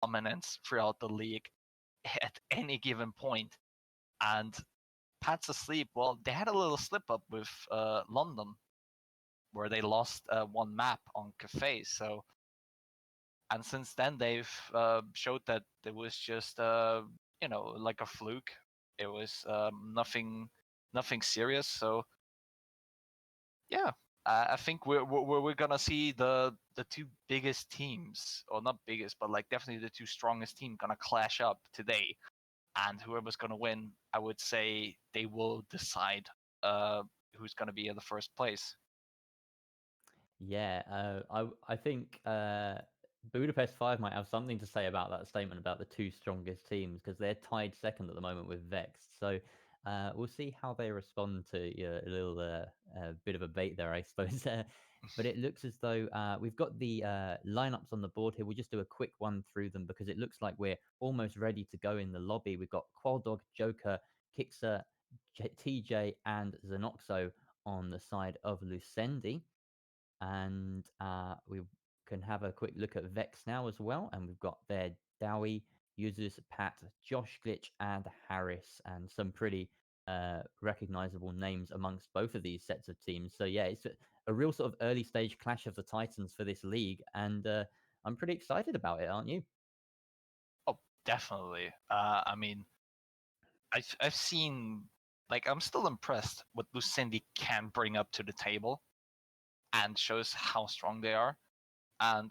dominance throughout the league at any given point. And Pat's asleep. Well, they had a little slip up with London, where they lost one map on Cafe. So, and since then they've showed that it was just like a fluke. It was nothing serious. So, yeah, I think we're gonna see the two biggest teams, or not biggest, but like definitely the two strongest teams gonna clash up today. And whoever's going to win, I would say they will decide who's going to be in the first place. Yeah, I think Budapest 5 might have something to say about that statement about the two strongest teams, because they're tied second at the moment with Vexed. So we'll see how they respond to a little bit of a bait there, I suppose. But it looks as though we've got the lineups on the board here. We'll just do a quick one through them because it looks like we're almost ready to go in the lobby. We've got Qualdog, Joker, Kixer, TJ, and Xenoxo on the side of Lucendi. And we can have a quick look at Vex now as well. And we've got there Dowie, users Pat, Josh Glitch, and Harris, and some pretty recognizable names amongst both of these sets of teams. So yeah, it's a real sort of early stage clash of the Titans for this league, and I'm pretty excited about it, aren't you? Oh, definitely. I mean, I've seen, like, I'm still impressed what Lucendi can bring up to the table, and shows how strong they are. And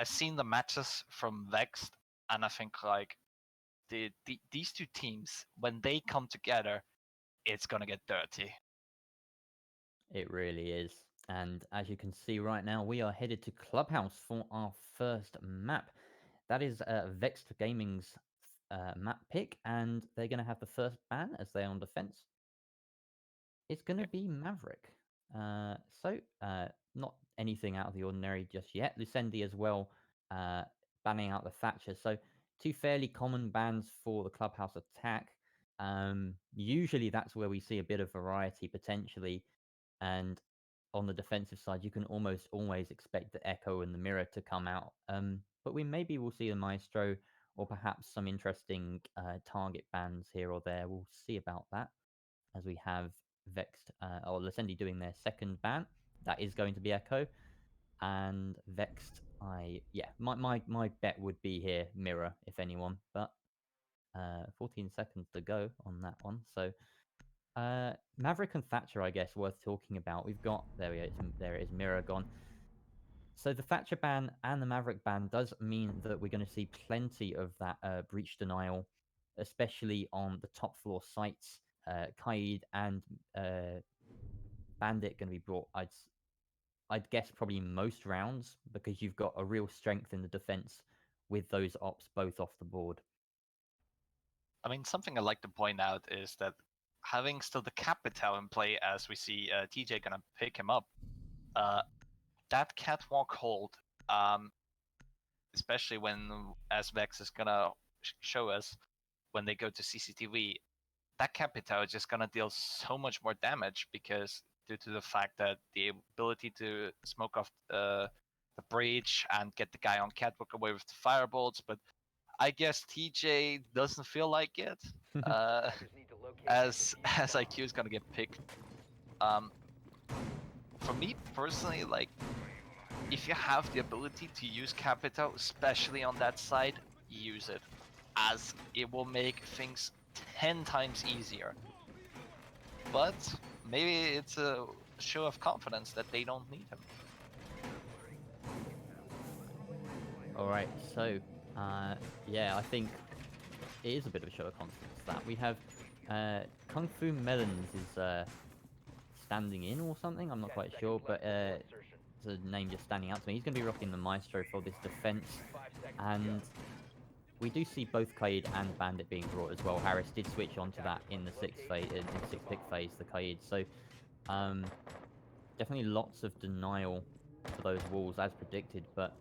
I've seen the matches from Vexed, and I think like these two teams, when they come together, it's gonna get dirty. It really is. And as you can see right now, we are headed to Clubhouse for our first map. That is Vexed Gaming's map pick, and they're going to have the first ban as they're on defense. It's going to be Maverick. Not anything out of the ordinary just yet. Lucendi as well, banning out the Thatcher. So two fairly common bans for the Clubhouse attack. Usually that's where we see a bit of variety potentially. And on the defensive side, you can almost always expect the Echo and the Mirror to come out. But maybe we'll see the Maestro, or perhaps some interesting target bans here or there. We'll see about that as we have Vexed or Lucendi doing their second ban. That is going to be Echo. And Vexed, my bet would be here Mirror, if anyone. But 14 seconds to go on that one. So Maverick and Thatcher, I guess, worth talking about. We've got there it is, Mirror gone. So the Thatcher ban and the Maverick ban does mean that we're going to see plenty of that breach denial, especially on the top floor sites. Kaid and Bandit going to be brought. I'd guess probably most rounds, because you've got a real strength in the defense with those ops both off the board. I mean, something I'd like to point out is that having still the Capital in play, as we see TJ gonna pick him up, that catwalk hold, especially when, as Vex is gonna show us, when they go to CCTV, that Capital is just gonna deal so much more damage, because due to the fact that the ability to smoke off the breach and get the guy on catwalk away with the firebolt, but I guess TJ doesn't feel like it, as IQ is gonna get picked. For me personally, like, if you have the ability to use Capital, especially on that side, use it, as it will make things 10 times easier. But maybe it's a show of confidence that they don't need him. Alright, so I think it is a bit of a show of confidence that we have Kung Fu Melons is standing in or something, I'm not quite sure, but it's a name just standing out to me. He's going to be rocking the Maestro for this defense, and we do see both Kaid and Bandit being brought as well. Harris did switch onto that in the sixth pick phase, the Kaid, so definitely lots of denial for those walls as predicted, but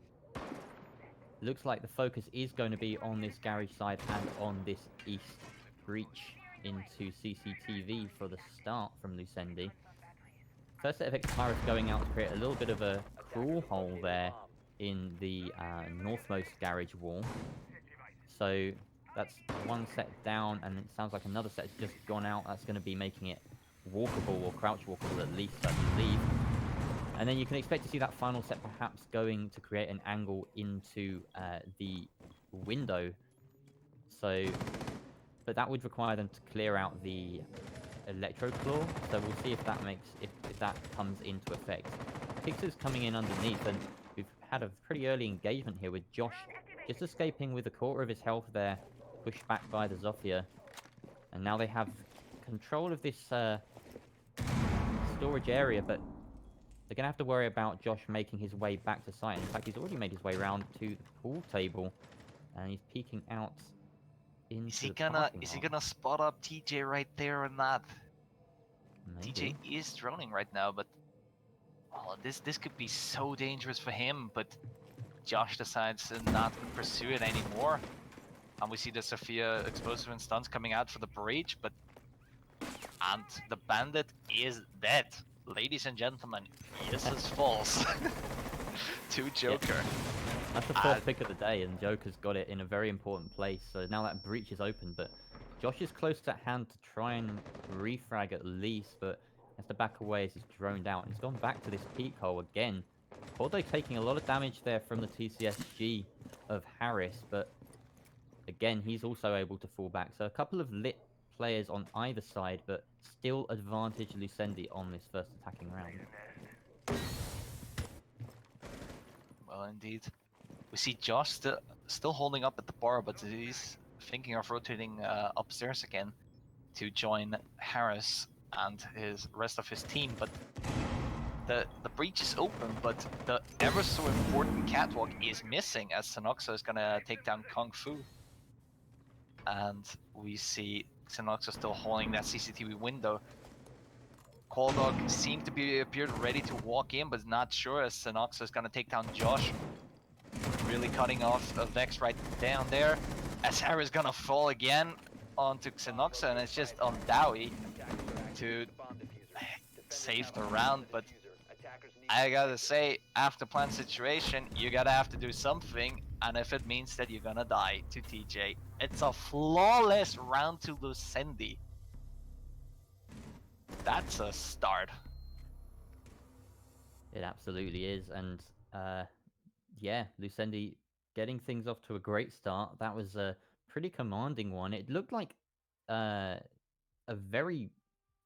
looks like the focus is going to be on this garage side and on this east breach into CCTV for the start from Lucendi. First set of Expiris going out to create a little bit of a crawl hole there in the northmost garage wall. So that's one set down, and it sounds like another set's just gone out. That's going to be making it walkable or crouch walkable at least, I believe. And then you can expect to see that final set perhaps going to create an angle into the window. So, but that would require them to clear out the electro claw. So we'll see if that if that comes into effect. Pixar's coming in underneath, and we've had a pretty early engagement here with Josh just escaping with a quarter of his health there, pushed back by the Zofia. And now they have control of this storage area, but they're going to have to worry about Josh making his way back to site. In fact, he's already made his way around to the pool table, and he's peeking out into the parking Is he lot. gonna spot up TJ right there or not? Maybe. TJ is droning right now, but this could be so dangerous for him. But Josh decides not to pursue it anymore, and we see the Sophia explosive and stuns coming out for the breach. And the bandit is dead, ladies and gentlemen. This is false. To Joker. Yeah. That's the fourth pick of the day, and Joker's got it in a very important place. So now that breach is open, but Josh is close at hand to try and refrag at least, but has to back away as he's droned out. And he's gone back to this peak hole again. Although taking a lot of damage there from the TCSG of Harris, but again, he's also able to fall back. So a couple of lit players on either side, but still advantage Lucendi on this first attacking round. Well, indeed. We see Josh still holding up at the bar, but he's thinking of rotating upstairs again to join Harris and his rest of his team. But the breach is open, but the ever so important catwalk is missing, as Sanoxa is gonna take down Kung Fu. And we see Sanoxa still holding that CCTV window. Qualdog seemed to appeared ready to walk in, but not sure, as Sanoxa is gonna take down Josh. Really cutting off Vex right down there. As Harry's gonna fall again onto Xenoxa, and it's just on Dowie to save the round. But I gotta say, after plant situation, you gotta have to do something, and if it means that you're gonna die to TJ, it's a flawless round to Lucendi. That's a start. It absolutely is, and yeah, Lucendi getting things off to a great start. That was a pretty commanding one. It looked like a very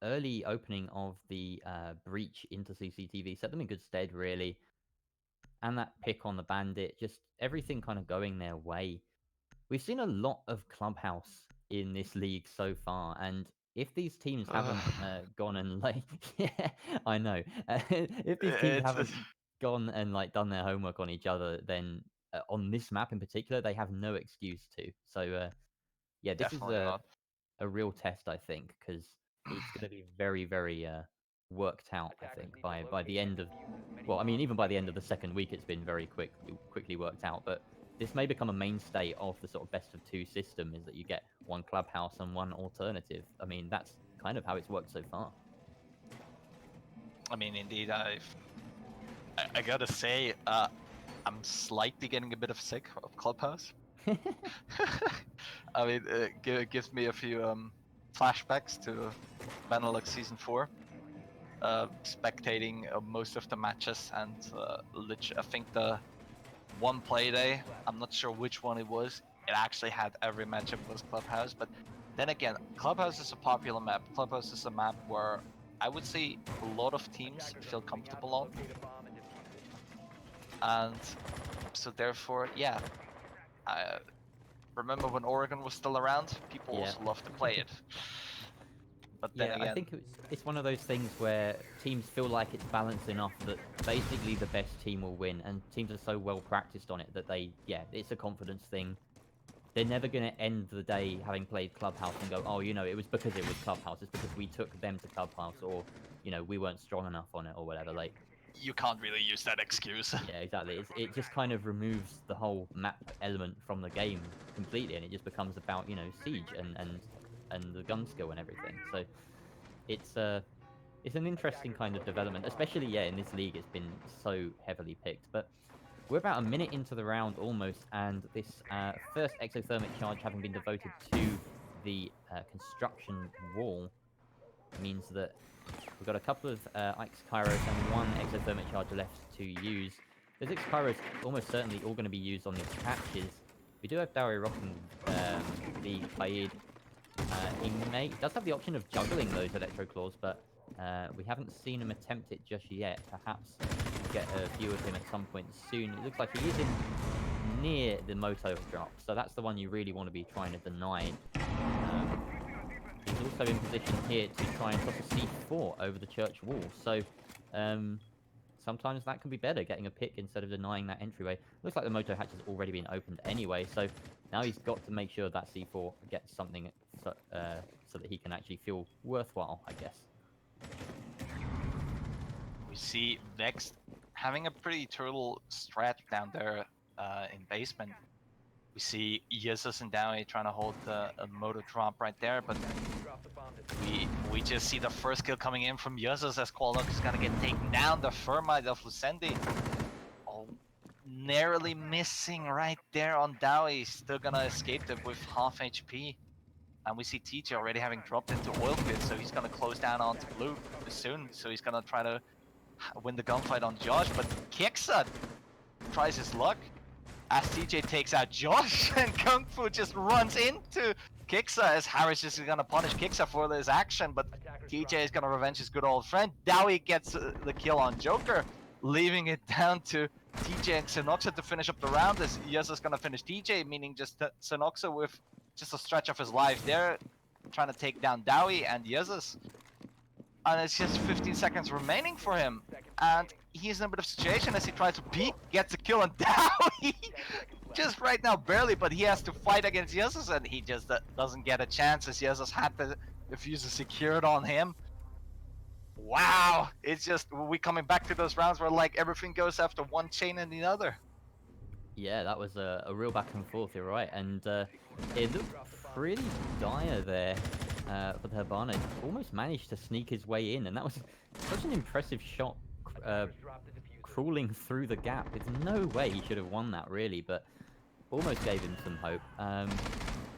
early opening of the breach into CCTV. Set them in good stead, really. And that pick on the bandit, just everything kind of going their way. We've seen a lot of Clubhouse in this league so far, and if these teams haven't gone and like, yeah, I know. If these teams haven't gone and like done their homework on each other, then on this map in particular, they have no excuse to. So yeah, this Definitely is not. a real test, I think, because it's going to be very, very worked out. I think by the end of, well, I mean, even by the end of the second week, it's been very quickly worked out. But this may become a mainstay of the sort of best of two system, is that you get one clubhouse and one alternative. I mean, that's kind of how it's worked so far. I mean, indeed, I gotta say, I'm slightly getting a bit of sick of Clubhouse. I mean, it gives me a few flashbacks to Benelux Season 4. Spectating most of the matches, and I think the one Playday, I'm not sure which one it was, it actually had every matchup was Clubhouse. But then again, Clubhouse is a popular map. Clubhouse is a map where I would say a lot of teams feel comfortable on. And so therefore, yeah, I remember when Oregon was still around, people also loved to play it. But then again, I think it's one of those things where teams feel like it's balanced enough that basically the best team will win, and teams are so well practiced on it that it's a confidence thing. They're never going to end the day having played Clubhouse and go, oh, it was because it was Clubhouse. It's because we took them to Clubhouse, or, we weren't strong enough on it, or whatever. Like, you can't really use that excuse. Yeah, exactly. It just kind of removes the whole map element from the game completely, and it just becomes about, siege and the gun skill and everything. So it's an interesting kind of development, especially in this league. It's been so heavily picked, but We're about a minute into the round almost, and this first exothermic charge having been devoted to the construction wall means that we've got a couple of Ix Kairos and one exothermic charge left to use. Those Ix Kairos almost certainly all going to be used on these patches. We do have Dawi rocking the Qaid. He does have the option of juggling those Electro Claws, but we haven't seen him attempt it just yet. Perhaps we'll get a view of him at some point soon. It looks like he is in near the Moto drop, so that's the one you really want to be trying to deny. He's also in position here to try and toss a C4 over the church wall, so sometimes that can be better, getting a pick instead of denying that entryway. Looks like the Moto hatch has already been opened anyway, so now he's got to make sure that C4 gets something so that he can actually feel worthwhile, I guess. We see Vexed having a pretty turtle strat down there in basement. We see Yesus and Dowie trying to hold a motor drop right there, but we just see the first kill coming in from Yesus as Qualok is gonna get taken down. The Thermite of Lucendi, oh, narrowly missing right there on Dowie. Still gonna escape it with half HP. And we see TJ already having dropped into oil pit, so he's gonna close down onto blue soon. So he's gonna try to win the gunfight on Josh, but Kiksa tries his luck as TJ takes out Josh, and Kung Fu just runs into Kiksa as Harris is gonna punish Kiksa for this action, but TJ is gonna revenge his good old friend. Dowie gets the kill on Joker, leaving it down to TJ and Synoxa to finish up the round as Yes is gonna finish TJ, meaning just Synoxa with just a stretch of his life there, trying to take down Dowie and Yesus. And it's just 15 seconds remaining for him. And he's in a bit of a situation as he tries to peek, gets a kill on Dowie. Just right now, barely, but he has to fight against Yesus and he just doesn't get a chance as Yesus had the diffuser secured on him. Wow, it's just, we coming back to those rounds where like everything goes after one chain and the other. Yeah, that was a real back and forth, you're right, and it looked pretty dire there for the Hibana. Almost managed to sneak his way in, and that was such an impressive shot, crawling through the gap. There's no way he should have won that, really, but almost gave him some hope.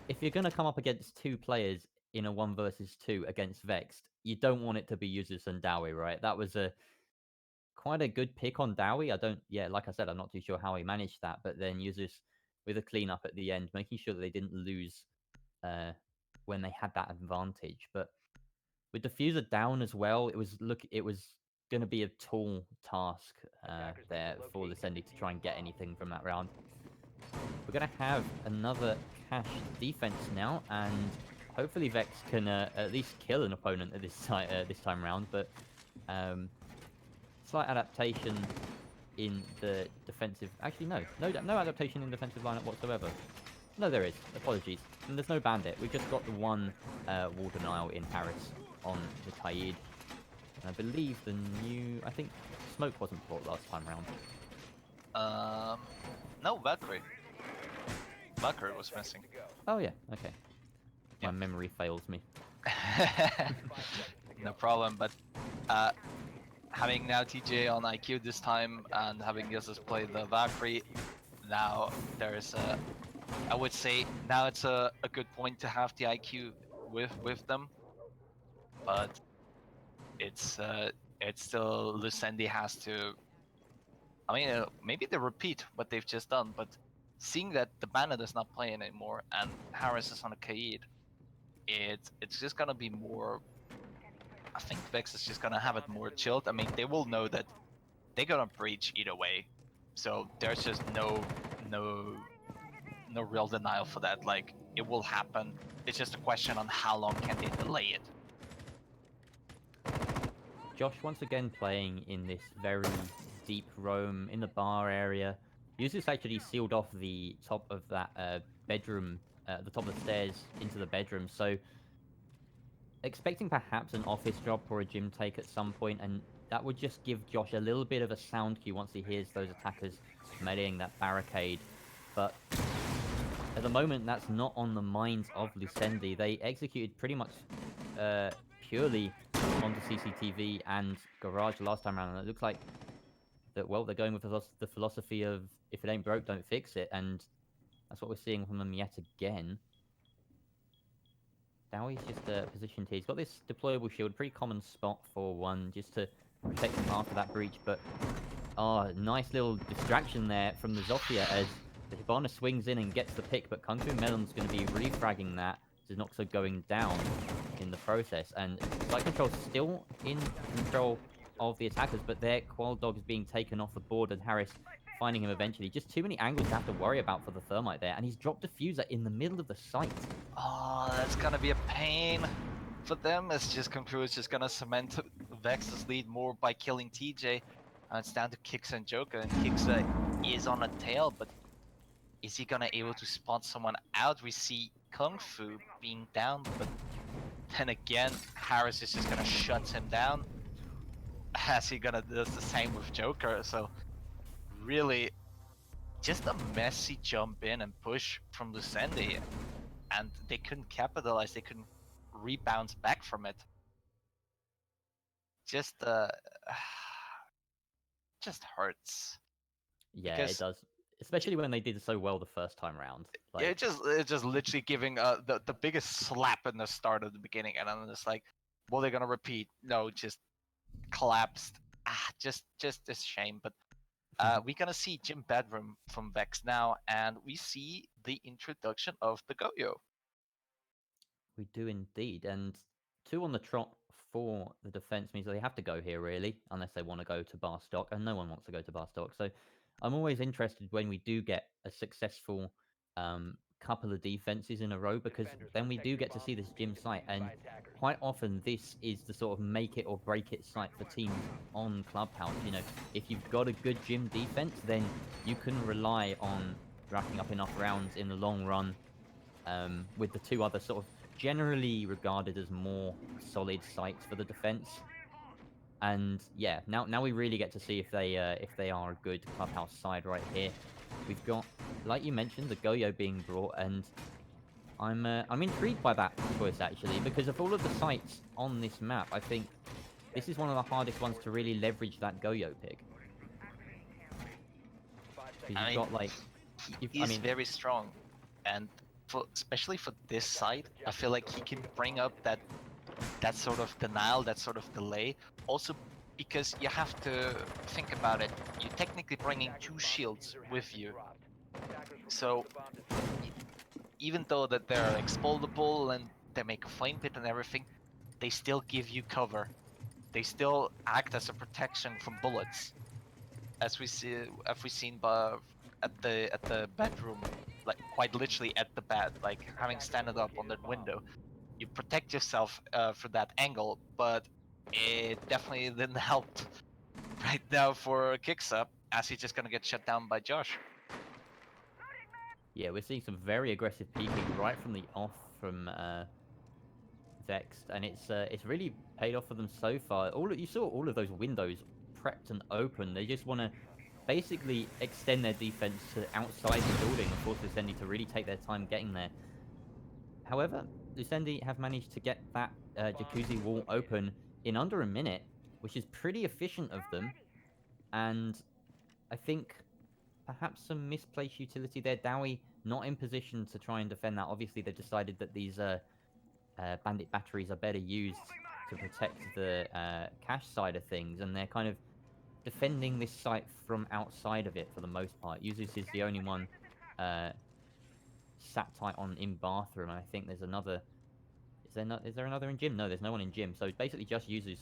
If you're going to come up against two players in a 1 versus 2 against Vexed, you don't want it to be Yesus and Dowie, right? That was quite a good pick on Dowie. Like I said, I'm not too sure how he managed that, but then Yesus with a cleanup at the end, making sure that they didn't lose when they had that advantage. But with diffuser down as well, it was going to be a tall task there for Lucendi to try and get anything from that round. We're going to have another cash defense now, and hopefully Vex can at least kill an opponent at this time round. But slight adaptation in the defensive. Actually, no adaptation in defensive lineup whatsoever. No, there is. Apologies. And there's no bandit. We've just got the one wall denial in Harris on the Qaid. And I believe the new. I think smoke wasn't brought last time round. No, Valkyrie. Valkyrie was missing. Oh yeah. Okay. My memory fails me. No problem, but having now TJ on IQ this time and having Yesus play the Valkyrie, now there's I would say now it's a good point to have the IQ with them, but it's still Lucendi has to. I mean, maybe they repeat what they've just done, but seeing that the Bandit is not playing anymore and Harris is on a Qaid, it's just gonna be more. I think Vex is just gonna have it more chilled. I mean, they will know that they're gonna breach either way, so there's just no real denial for that. Like, it will happen. It's just a question on how long can they delay it. Josh once again playing in this very deep roam in the bar area. Yesus actually sealed off the top of that bedroom, the top of the stairs into the bedroom, so expecting perhaps an office drop or a gym take at some point, and that would just give Josh a little bit of a sound cue once he hears those attackers meleeing that barricade. But at the moment, that's not on the minds of Lucendi. They executed pretty much purely onto CCTV and Garage last time around, and it looks like that, well, they're going with the philosophy of if it ain't broke, don't fix it, and that's what we're seeing from them yet again. Dowie's just positioned here. He's got this deployable shield, pretty common spot for one, just to protect him after that breach, but oh, nice little distraction there from the Zofia as the Hibana swings in and gets the pick, but Kung Fu Melon's going to be refragging that, so Noxa going down in the process, and Site Control still in control of the attackers, but their Qual Dog is being taken off the board, and Harris finding him eventually. Just too many angles to have to worry about for the Thermite there, and he's dropped Diffuser in the middle of the site. Oh, that's gonna be a pain for them. It's just Kung Fu is just gonna cement Vexed's lead more by killing TJ. And it's down to Kix and Joker, and Kix is on a tail, but is he gonna able to spot someone out? We see Kung Fu being down, but then again, Harris is just gonna shut him down. As he gonna does the same with Joker, so really just a messy jump in and push from Lucendi, and they couldn't capitalize, they couldn't rebound back from it. Just just hurts. Yeah, Because it does. Especially when they did so well the first time round. Like, yeah, it's just literally giving the biggest slap in the start of the beginning, and I'm just like, well, they're gonna repeat. No, just collapsed. Just a shame. But we're gonna see Gym Bedroom from Vex now, and we see the introduction of the Goyo. we do indeed, and 2 on the trot for the defense means they have to go here, really, unless they want to go to bar stock, and no one wants to go to bar stock. So I'm always interested when we do get a successful couple of defenses in a row, because then we do get to see this gym site, and quite often this is the sort of make it or break it site for teams on Clubhouse. You know, if you've got a good gym defense, then you can rely on racking up enough rounds in the long run, with the 2 other sort of generally regarded as more solid sites for the defense. And yeah, now we really get to see if they are a good Clubhouse side right here. We've got, like you mentioned, the Goyo being brought, and I'm intrigued by that choice actually, because of all of the sites on this map, I think this is one of the hardest ones to really leverage that Goyo pick. Because you've got like, he's very strong, and especially for this side, I feel like he can bring up that sort of denial, that sort of delay. Also, because you have to think about it, you're technically bringing 2 shields with you. So even though that they're explodable and they make a flame pit and everything, they still give you cover. They still act as a protection from bullets, as we've seen at the bedroom, like quite literally at the bed, like having standed up on that window. You protect yourself for that angle, but it definitely didn't help right now for Kicks-Up, as he's just gonna get shut down by Josh. Yeah, we're seeing some very aggressive peeking right from the off from Vexed, and it's really paid off for them so far. You saw all of those windows prepped and open. They just want to basically extend their defense to outside the building and force Lucendi to really take their time getting there. However, Lucendi have managed to get that jacuzzi wall open in under a minute, which is pretty efficient of them. And I think perhaps some misplaced utility there. Dowie not in position to try and defend that. Obviously, they've decided that these bandit batteries are better used to protect the cache side of things, and they're kind of defending this site from outside of it for the most part. Yuzus is the only one sat tight on in bathroom, and I think there's another. Is there another in gym? No, there's no one in gym. So it's basically just Yuzus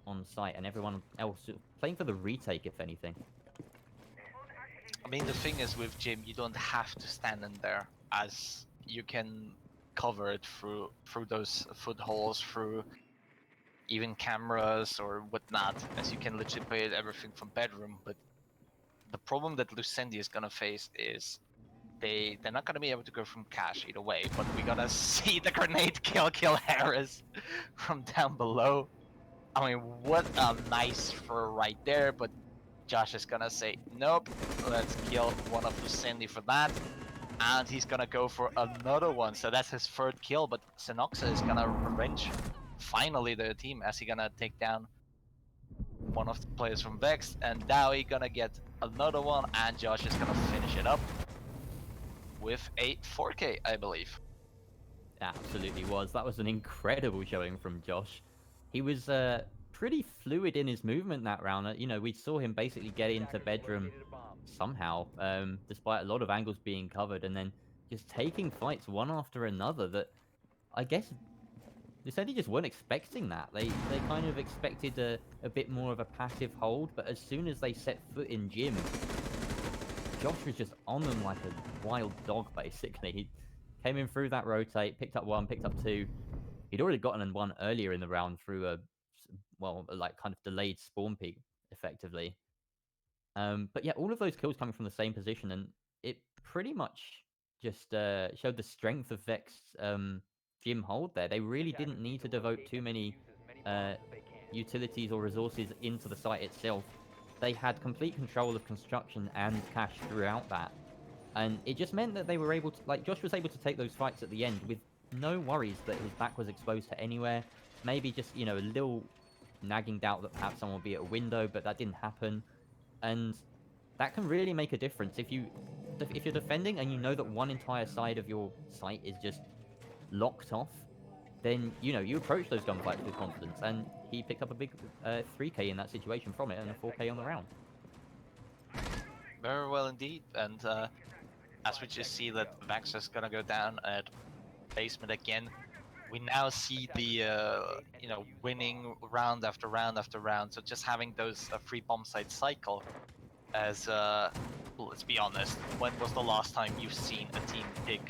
on site, and everyone else playing for the retake, if anything. I mean, the thing is with gym, you don't have to stand in there, as you can cover it through those footholes, through even cameras or whatnot, as you can literally play everything from bedroom. But the problem that Lucendi is gonna face is they're not gonna be able to go from cache either way. But we gotta see the grenade kill Harris from down below. I mean, what a nice throw right there, but Josh is gonna say, nope, let's kill one of Lucendi for that. And he's gonna go for another one, so that's his 3rd kill, but Senoxa is gonna revenge finally the team, as he's gonna take down one of the players from Vexed, and now he's gonna get another one, and Josh is gonna finish it up with a 4K, I believe. Absolutely was. That was an incredible showing from Josh. He was pretty fluid in his movement that round. We saw him basically get into bedroom somehow, despite a lot of angles being covered, and then just taking fights one after another that I guess Lucendi just weren't expecting that. They kind of expected a bit more of a passive hold, but as soon as they set foot in gym, Josh was just on them like a wild dog, basically. He came in through that rotate, picked up one, picked up two. He'd already gotten one earlier in the round through like kind of delayed spawn peek, effectively. But yeah, all of those kills coming from the same position, and it pretty much just showed the strength of Vex's gym hold there. They really didn't need to devote too many utilities or resources into the site itself. They had complete control of construction and cash throughout that. And it just meant that they were able to, like, Josh was able to take those fights at the end with no worries that his back was exposed to anywhere. Maybe just, a little nagging doubt that perhaps someone would be at a window, but that didn't happen. And that can really make a difference if you're defending and you know that one entire side of your site is just locked off. Then you approach those gunfights with confidence, and he picked up a big 3K in that situation from it and a 4K on the round. Very well indeed, and as we just see that Vex is gonna go down at basement again, we now see the winning round after round after round. So just having those free bomb site cycle as well, let's be honest, when was the last time you've seen a team pick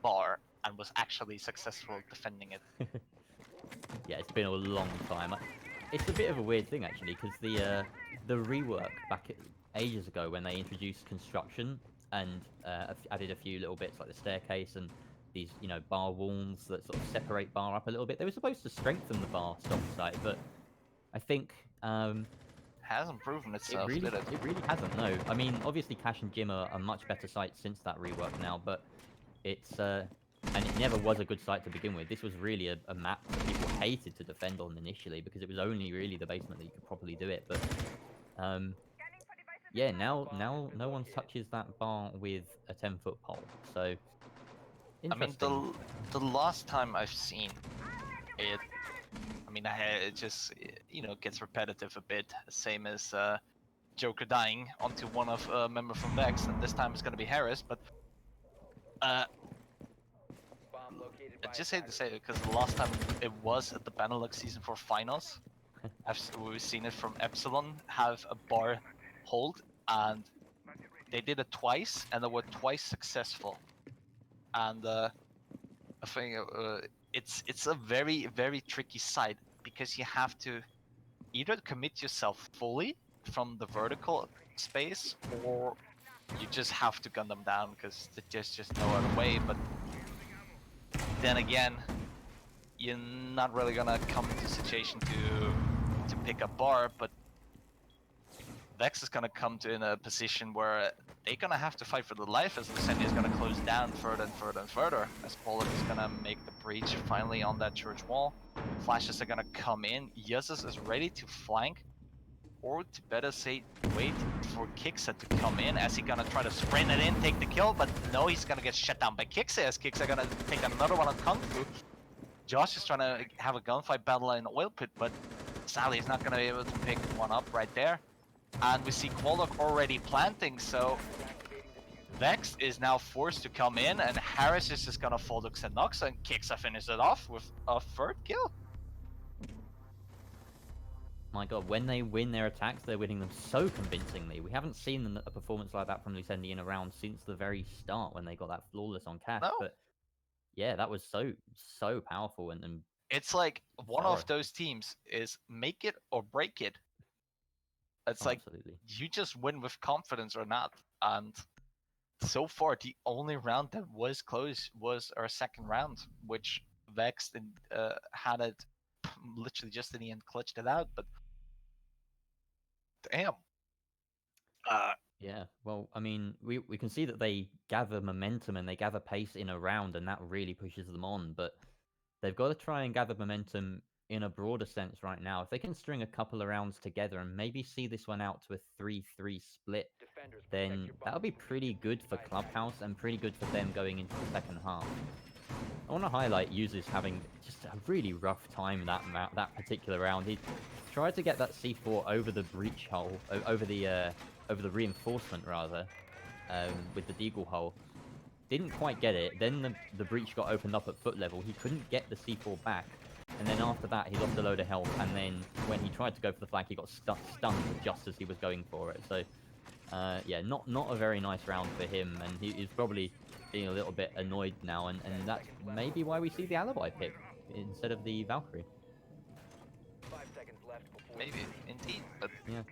bar and was actually successful defending it? Yeah, it's been a long time. It's a bit of a weird thing actually, because the rework back ages ago when they introduced construction and added a few little bits like the staircase and these bar walls that sort of separate bar up a little bit. They were supposed to strengthen the bar stock site, but I think hasn't proven itself. It really hasn't. No, I mean obviously Cash and Jim are much better sites since that rework now, but it's and it never was a good site to begin with. This was really a map that people hated to defend on initially because it was only really the basement that you could properly do it. But yeah, now no one touches that bar with a 10-foot pole. So interesting. I mean, the last time I've seen it, I mean, it just gets repetitive a bit, same as Joker dying onto one of a member from Vex, and this time it's gonna be Harris. But I just hate to say it because the last time it was at the Benelux Season 4 finals. We've seen it from Epsilon have a bar hold, and they did it twice, and they were twice successful. And I think it's a very, very tricky site because you have to either commit yourself fully from the vertical space, or you just have to gun them down because there's just no other way. But then again, you're not really gonna come into a situation to pick a bar, but Vex is gonna come to in a position where they're gonna have to fight for their life as Lucendi is gonna close down further and further and further. As Pollock is gonna make the breach finally on that church wall. Flashes are gonna come in. Yuzzes is ready to flank, or to better say, wait for Kiksa to come in as he's gonna try to sprint it in, take the kill, but no, he's gonna get shut down by Kiksa as Kiksa gonna take another one on Kung Fu. Josh is trying to have a gunfight battle in Oil Pit, but sadly he's not gonna be able to pick one up right there. And we see Quallock already planting, so Vex is now forced to come in, and Harris is just gonna fall to Xenox, and Kiksa finishes it off with a third kill. My god, when they win their attacks, they're winning them so convincingly. We haven't seen a performance like that from Lucendi in a round since the very start when they got that flawless on Cash. No. But yeah, that was so powerful and it's like one of those teams is make it or break it. It's like you just win with confidence or not. And so far, the only round that was close was our second round, which Vexed had it literally just in the end, clutched it out. But damn. Yeah, well, I mean, we can see that they gather momentum and they gather pace in a round, and that really pushes them on. But they've got to try and gather momentum in a broader sense right now. If they can string a couple of rounds together and maybe see this one out to a 3-3 split, then that'll be pretty good for Clubhouse and pretty good for them going into the second half. I want to highlight users having just a really rough time that particular round. He tried to get that C4 over the breach hole, over the reinforcement rather, with the deagle hole. Didn't quite get it. Then the breach got opened up at foot level. He couldn't get the C4 back. And then after that, he lost a load of health. And then when he tried to go for the flag, he got stunned just as he was going for it. So, yeah, not a very nice round for him. And he's probably being a little bit annoyed now. And that's maybe why we see the alibi pick instead of the Valkyrie. 5 seconds left before Maybe, indeed. But Yeah.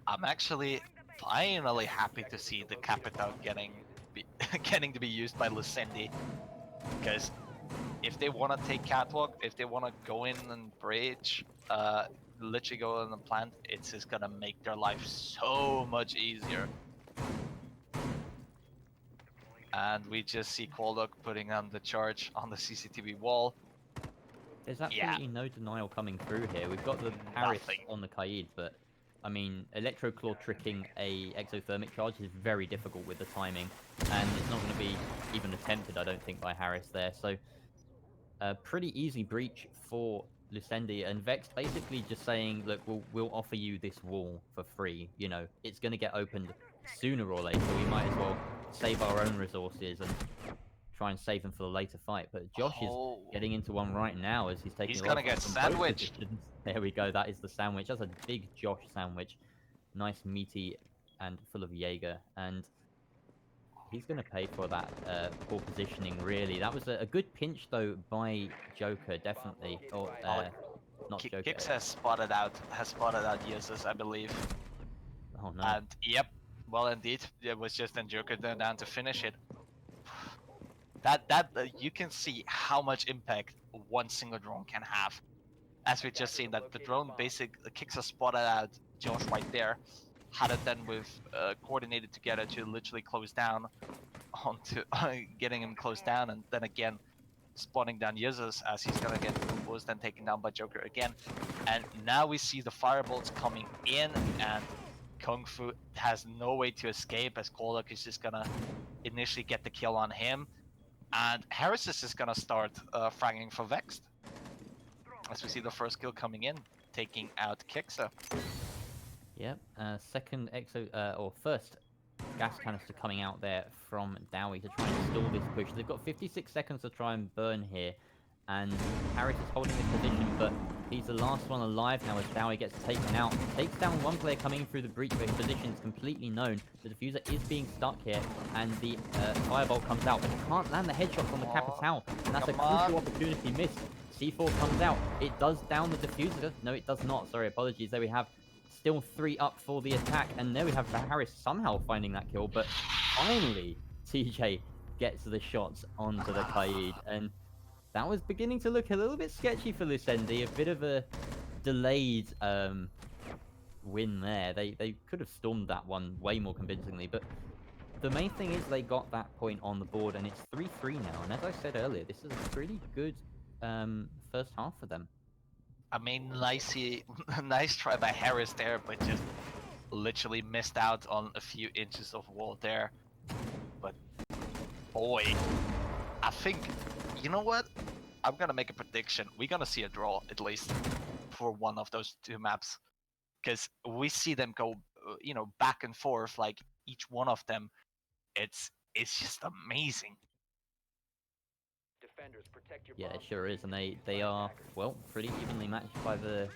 I'm actually finally happy to see the Capita getting to be used by Lucendi. Because if they want to take Catwalk, if they want to go in and breach, literally go in the plant, it's just gonna make their life so much easier. And we just see Qualdok putting on the charge on the CCTV wall. There's absolutely no denial coming through here. We've got the Harris on the Kaid, but I mean, Electroclaw tricking a exothermic charge is very difficult with the timing, and it's not going to be even attempted, I don't think, by Harris there. So, a pretty easy breach for Lucendi, and Vexed basically just saying, look, we'll offer you this wall for free. You know, it's going to get opened sooner or later. We might as well save our own resources and try and save them for the later fight. But Josh is getting into one right now as he's taking. He's gonna get sandwiched. There we go. That is the sandwich. That's a big Josh sandwich. Nice, meaty, and full of Jaeger. And he's going to pay for that poor positioning, really. That was a good pinch, though, by Joker, definitely. Or, not Joker. Kix has spotted out users, I believe. Oh, no. And, yep. Well, indeed. It was just then Joker down to finish it. That you can see how much impact one single drone can have. As we just seen that the drone Kix has spotted out Josh right there, had it then with coordinated together to literally close down onto getting him closed down, and then again spawning down users as he's gonna get was then taken down by Joker again. And now we see the firebolts coming in, and Kung Fu has no way to escape as Kolok is just gonna initially get the kill on him, and Harris is just gonna start fragging for Vexed. As we see the first kill coming in, taking out Kixer. Yep, second first gas canister coming out there from Dowie to try and stall this push. They've got 56 seconds to try and burn here, and Harris is holding this position, but he's the last one alive now as Dowie gets taken out. Takes down one player coming through the breach, but his position is completely known. The diffuser is being stuck here, and the firebolt comes out, but he can't land the headshot from the Capital, and that's a crucial opportunity missed. C4 comes out. It does down the diffuser. No, it does not. Sorry, apologies. There we have still 3 up for the attack, and there we have Harris somehow finding that kill, but finally TJ gets the shots onto the Kaid, and that was beginning to look a little bit sketchy for Lucendi. A bit of a delayed win there. They could have stormed that one way more convincingly, but the main thing is they got that point on the board, and it's 3-3 now, and as I said earlier, this is a pretty good first half for them. I mean, nice try by Harris there, but just literally missed out on a few inches of wall there. But boy, I think, you know what? I'm gonna make a prediction. We're gonna see a draw at least for one of those 2 maps, because we see them go, back and forth like each one of them. It's just amazing. Yeah, it sure is, and they are, well, pretty evenly matched by the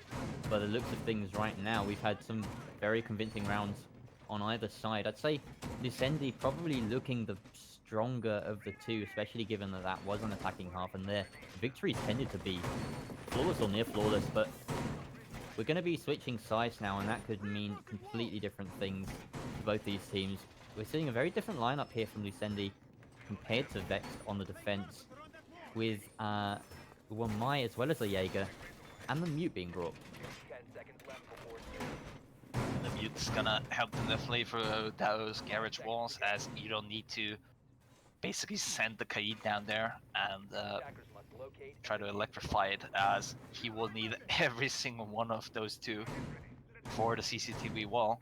looks of things right now. We've had some very convincing rounds on either side. I'd say Lucendi probably looking the stronger of the 2, especially given that was an attacking half, and their victories tended to be flawless or near flawless, but we're going to be switching sides now, and that could mean completely different things to both these teams. We're seeing a very different lineup here from Lucendi compared to Vexed on the defense, with one Mai as well as a Jaeger, and the Mute being brought. The Mute's gonna help them definitely through those garage walls, as you don't need to basically send the Kaid down there and Attackers must locate and try to defuse the electrify it, as he will need every single one of those two for the CCTV wall.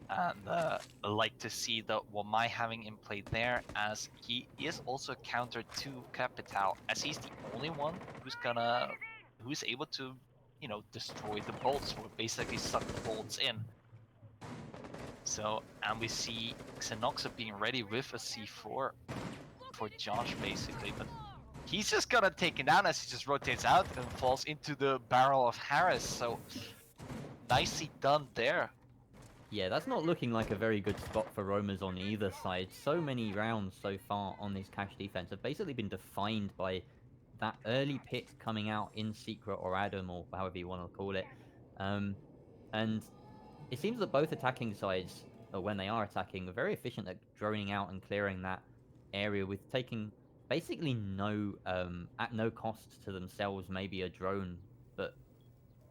And I like to see the Wamai having in play there, as he is also counter to Capital, as he's the only one who's able to, you know, destroy the bolts, or basically suck the bolts in. So, and we see Xenoxa being ready with a C4 for Josh, basically, but he's just gonna take it down as he just rotates out and falls into the barrel of Harris. So, nicely done there. Yeah, that's not looking like a very good spot for Roamers on either side. So many rounds so far on this cash defense have basically been defined by that early pick coming out in Secret or Adam, or however you want to call it. And it seems that both attacking sides, or when they are attacking, are very efficient at droning out and clearing that area with taking basically at no cost to themselves, maybe a drone. But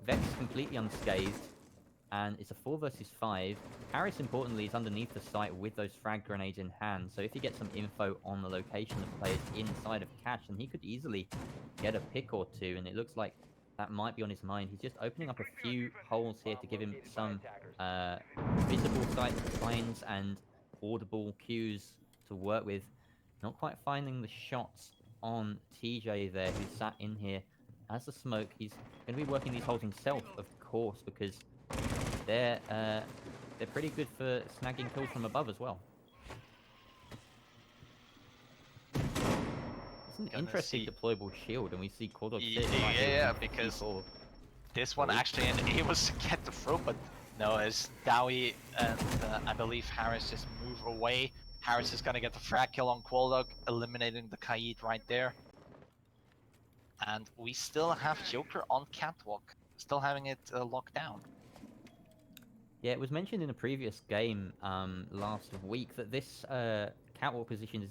Vex completely unscathed, and it's a 4 versus 5. Harris, importantly, is underneath the site with those frag grenades in hand, so if he gets some info on the location of players inside of cache, then he could easily get a pick or two, and it looks like that might be on his mind. He's just opening up a few holes here to give him some visible sight signs and audible cues to work with. Not quite finding the shots on TJ there, who sat in here as the smoke. He's going to be working these holes himself, of course, because they're pretty good for snagging kills from above as well. It's an interesting deployable shield, and we see Cordog sit right here. Yeah, because this one actually enables to get the throw, but no, as Dowie and I believe Harris just move away. Harris is gonna get the frag kill on Qualdog, eliminating the Kaid right there. And we still have Joker on Catwalk, still having it locked down. Yeah, it was mentioned in a previous game last week that this catwalk position is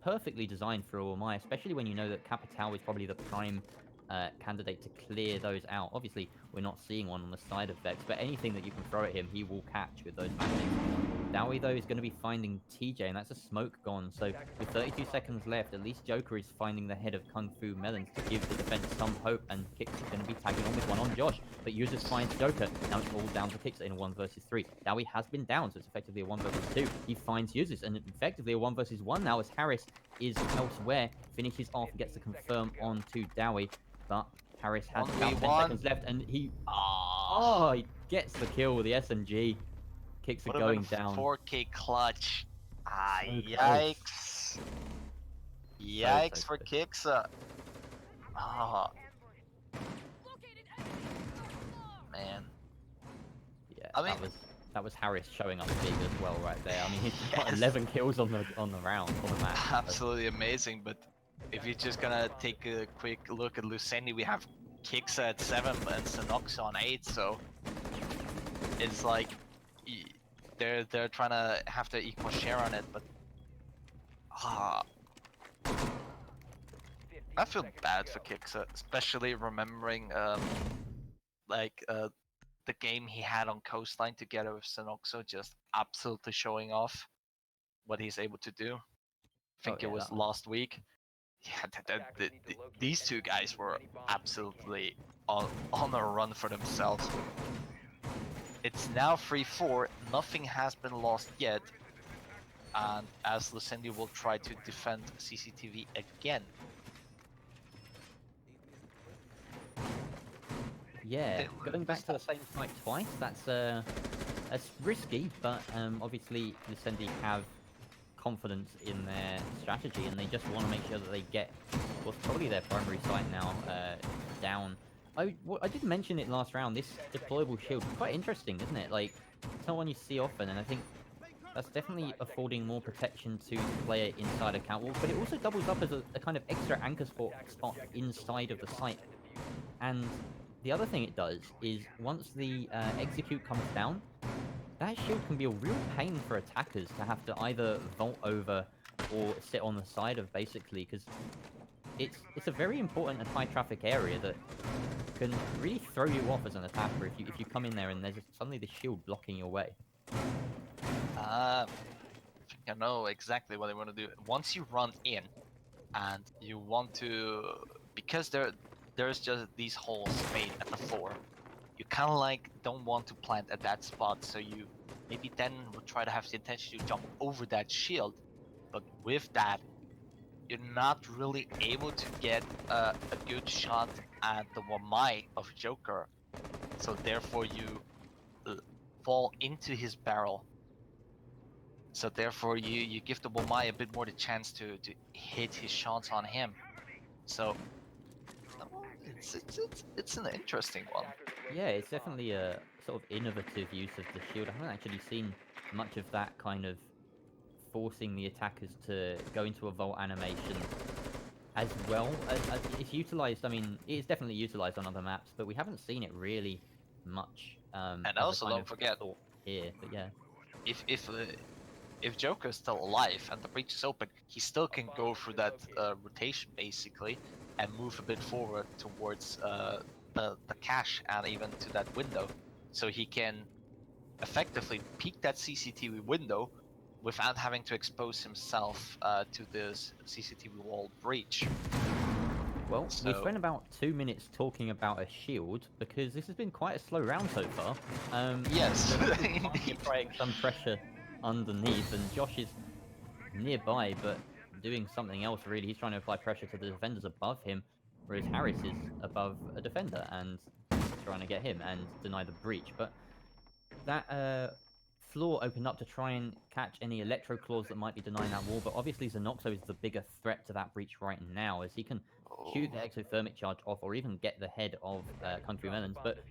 perfectly designed for OMI, especially when you know that Capital is probably the prime candidate to clear those out. Obviously, we're not seeing one on the side of Vex, but anything that you can throw at him, he will catch with those magnets. Dowie, though, is going to be finding TJ, and that's a smoke gone. So with 32 seconds left, at least Joker is finding the head of Kung Fu Melons to give the defense some hope, and Kix is going to be tagging on with one on Josh. But Users finds Joker. Now it's all down to Kix in a 1 versus 3. Dowie has been down, so it's effectively a 1 versus 2. He finds Users, and effectively a 1 versus 1 now as Harris is elsewhere, finishes off, gets to confirm onto Dowie. But Harris has about 10 seconds left, and he gets the kill with the SMG. Kicks are going down. 4K clutch. So Yikes. Yikes so for close. Kicks. Man. Yeah, I mean, that was Harris showing up big as well right there. I mean, he's got 11 kills on the round, on the match. Absolutely amazing, but if you're just gonna take a quick look at Lucendi, we have Kicks at 7 and Sanox on 8, so it's like they're trying to have the equal share on it, but I feel bad for Kicks, especially remembering the game he had on Coastline together with Sanoxo, just absolutely showing off what he's able to do. I think it was last week. Yeah, these two guys were absolutely on a run for themselves. It's now 3-4, nothing has been lost yet, and as Lucendi will try to defend CCTV again. Yeah, going back to the same site twice, that's risky, but obviously Lucendi have confidence in their strategy, and they just want to make sure that they get what's probably their primary site now down. I did mention it last round, this deployable shield, quite interesting, isn't it? Like, it's not one you see often, and I think that's definitely affording more protection to the player inside a catwalk, but it also doubles up as a kind of extra anchor spot inside of the site. And the other thing it does is, once the execute comes down, that shield can be a real pain for attackers to have to either vault over or sit on the side of, basically, because it's a very important and high traffic area that can really throw you off as an attacker if you come in there and there's suddenly the shield blocking your way. you know exactly what they want to do. Once you run in, and you want to, because there's just these holes made at the floor. You kind of like don't want to plant at that spot, so you maybe then would try to have the intention to jump over that shield. But with that, you're not really able to get a good shot at the Wamai of Joker. So therefore you fall into his barrel. So therefore you give the Wamai a bit more the chance to hit his shots on him. So it's an interesting one. Yeah, it's definitely a sort of innovative use of the shield. I haven't actually seen much of that kind of forcing the attackers to go into a vault animation as well. It's utilized, I mean, it's definitely utilized on other maps, but we haven't seen it really much And as a also kind don't of forget, thought here, but yeah. If Joker is still alive and the breach is open, he still can go through that rotation basically and move a bit forward towards the cache and even to that window, so he can effectively peek that CCTV window without having to expose himself to this CCTV wall breach. Well, we So spent about 2 minutes talking about a shield because this has been quite a slow round so far. yes, so Josh is finally indeed. applying some pressure underneath, and Josh is nearby, but doing something else really. He's trying to apply pressure to the defenders above him, whereas Harris is above a defender and trying to get him and deny the breach. But that floor opened up to try and catch any electro claws that might be denying that wall, but obviously Xenoxo is the bigger threat to that breach right now, as he can shoot the exothermic charge off or even get the head of Kung Fu Melons, but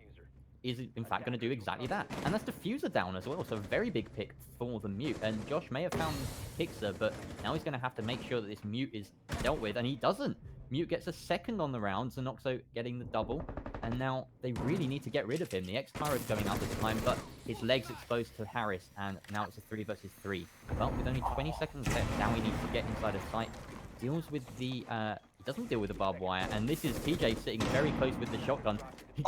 is in fact going to do exactly that. And that's Diffuser down as well, so a very big pick for the Mute. And Josh may have found Pixar, but now he's going to have to make sure that this Mute is dealt with, and he doesn't. Mute gets a second on the round, Xenoxo getting the double, and now they really need to get rid of him. The X-Pyro is going up this time, but his leg's exposed to Harris, and now it's a 3 versus 3. But with only 20 seconds left, now he needs to get inside of sight. Deals with the, he doesn't deal with the barbed wire, and this is TJ sitting very close with the shotgun. He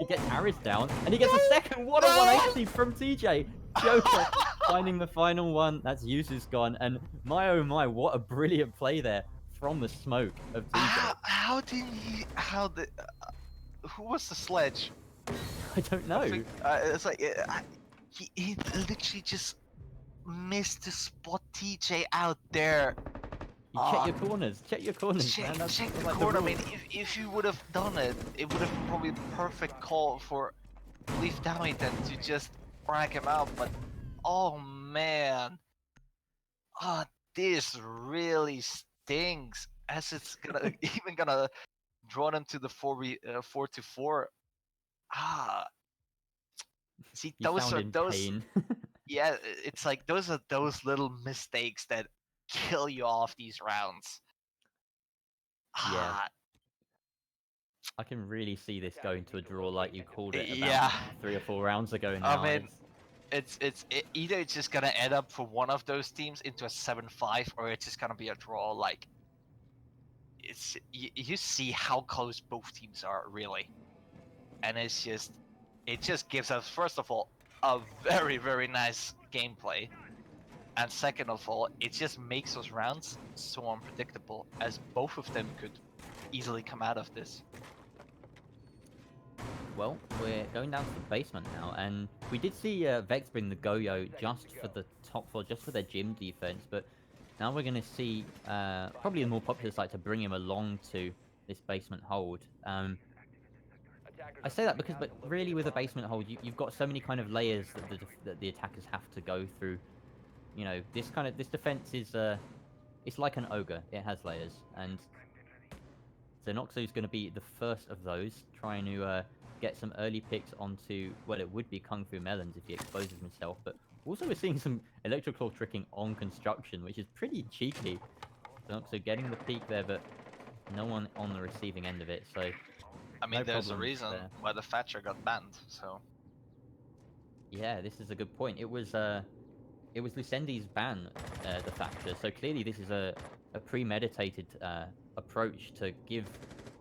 gets Harris down, and he gets a second. What a 180 from TJ. Joker finding the final one. That's Yusu's gone, and my oh my, what a brilliant play there from the smoke of TJ. How did he? How did? Who was the sledge? I don't know. It's like he literally just missed to spot TJ out there. You check your corners. Check your corners, Check, man. That's check the like corner. I rule. mean, if you would have done it, it would have been probably the perfect call for Leaf Downey then to just frag him out. But oh man, this really stings. As it's gonna even gonna draw them to the 4-4. See, You those sound are in those. pain. Yeah, it's like those are those little mistakes that kill you off these rounds. Yeah. I can really see this going to a draw like you called it about Yeah. 3 or 4 rounds ago now. I mean, either it's just gonna end up for one of those teams into a 7-5, or it's just gonna be a draw. Like, it's you see how close both teams are really, and it just gives us, first of all, a very, very nice gameplay, and second of all, it just makes those rounds so unpredictable, as both of them could easily come out of this. Well, we're going down to the basement now, and we did see Vexed bring the Goyo just for the top floor, just for their gym defense, but now we're going to see probably a more popular site to bring him along to this basement hold. I say that because, but really with a basement hold, you've got so many kind of layers that the attackers have to go through. You know, this defense is it's like an ogre. It has layers, and Xenoxo's going to be the first of those, trying to get some early picks onto, well, it would be Kung Fu Melons if he exposes himself, but also we're seeing some Electroclaw tricking on construction, which is pretty cheeky. Xenoxo getting the peek there, but no one on the receiving end of it, so I mean, no there's a problems reason there. why the Thatcher got banned, so. Yeah, this is a good point. It was Lucendi's ban, the Thatcher, so clearly this is a premeditated approach to give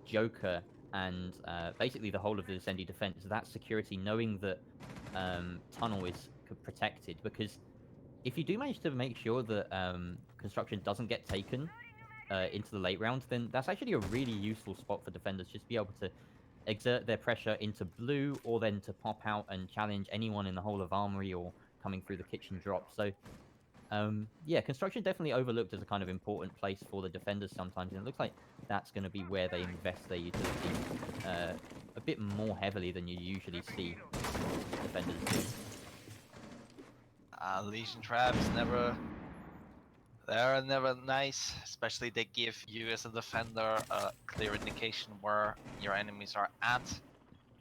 Joker and basically the whole of the Lucendi defense that security, knowing that tunnel is protected, because if you do manage to make sure that construction doesn't get taken into the late rounds, then that's actually a really useful spot for defenders, just to be able to exert their pressure into blue, or then to pop out and challenge anyone in the whole of armory or coming through the kitchen drop. So yeah, construction definitely overlooked as a kind of important place for the defenders sometimes, and it looks like that's going to be where they invest their utility a bit more heavily than you usually see defenders do. Legion traps they're never nice, especially they give you as a defender a clear indication where your enemies are at.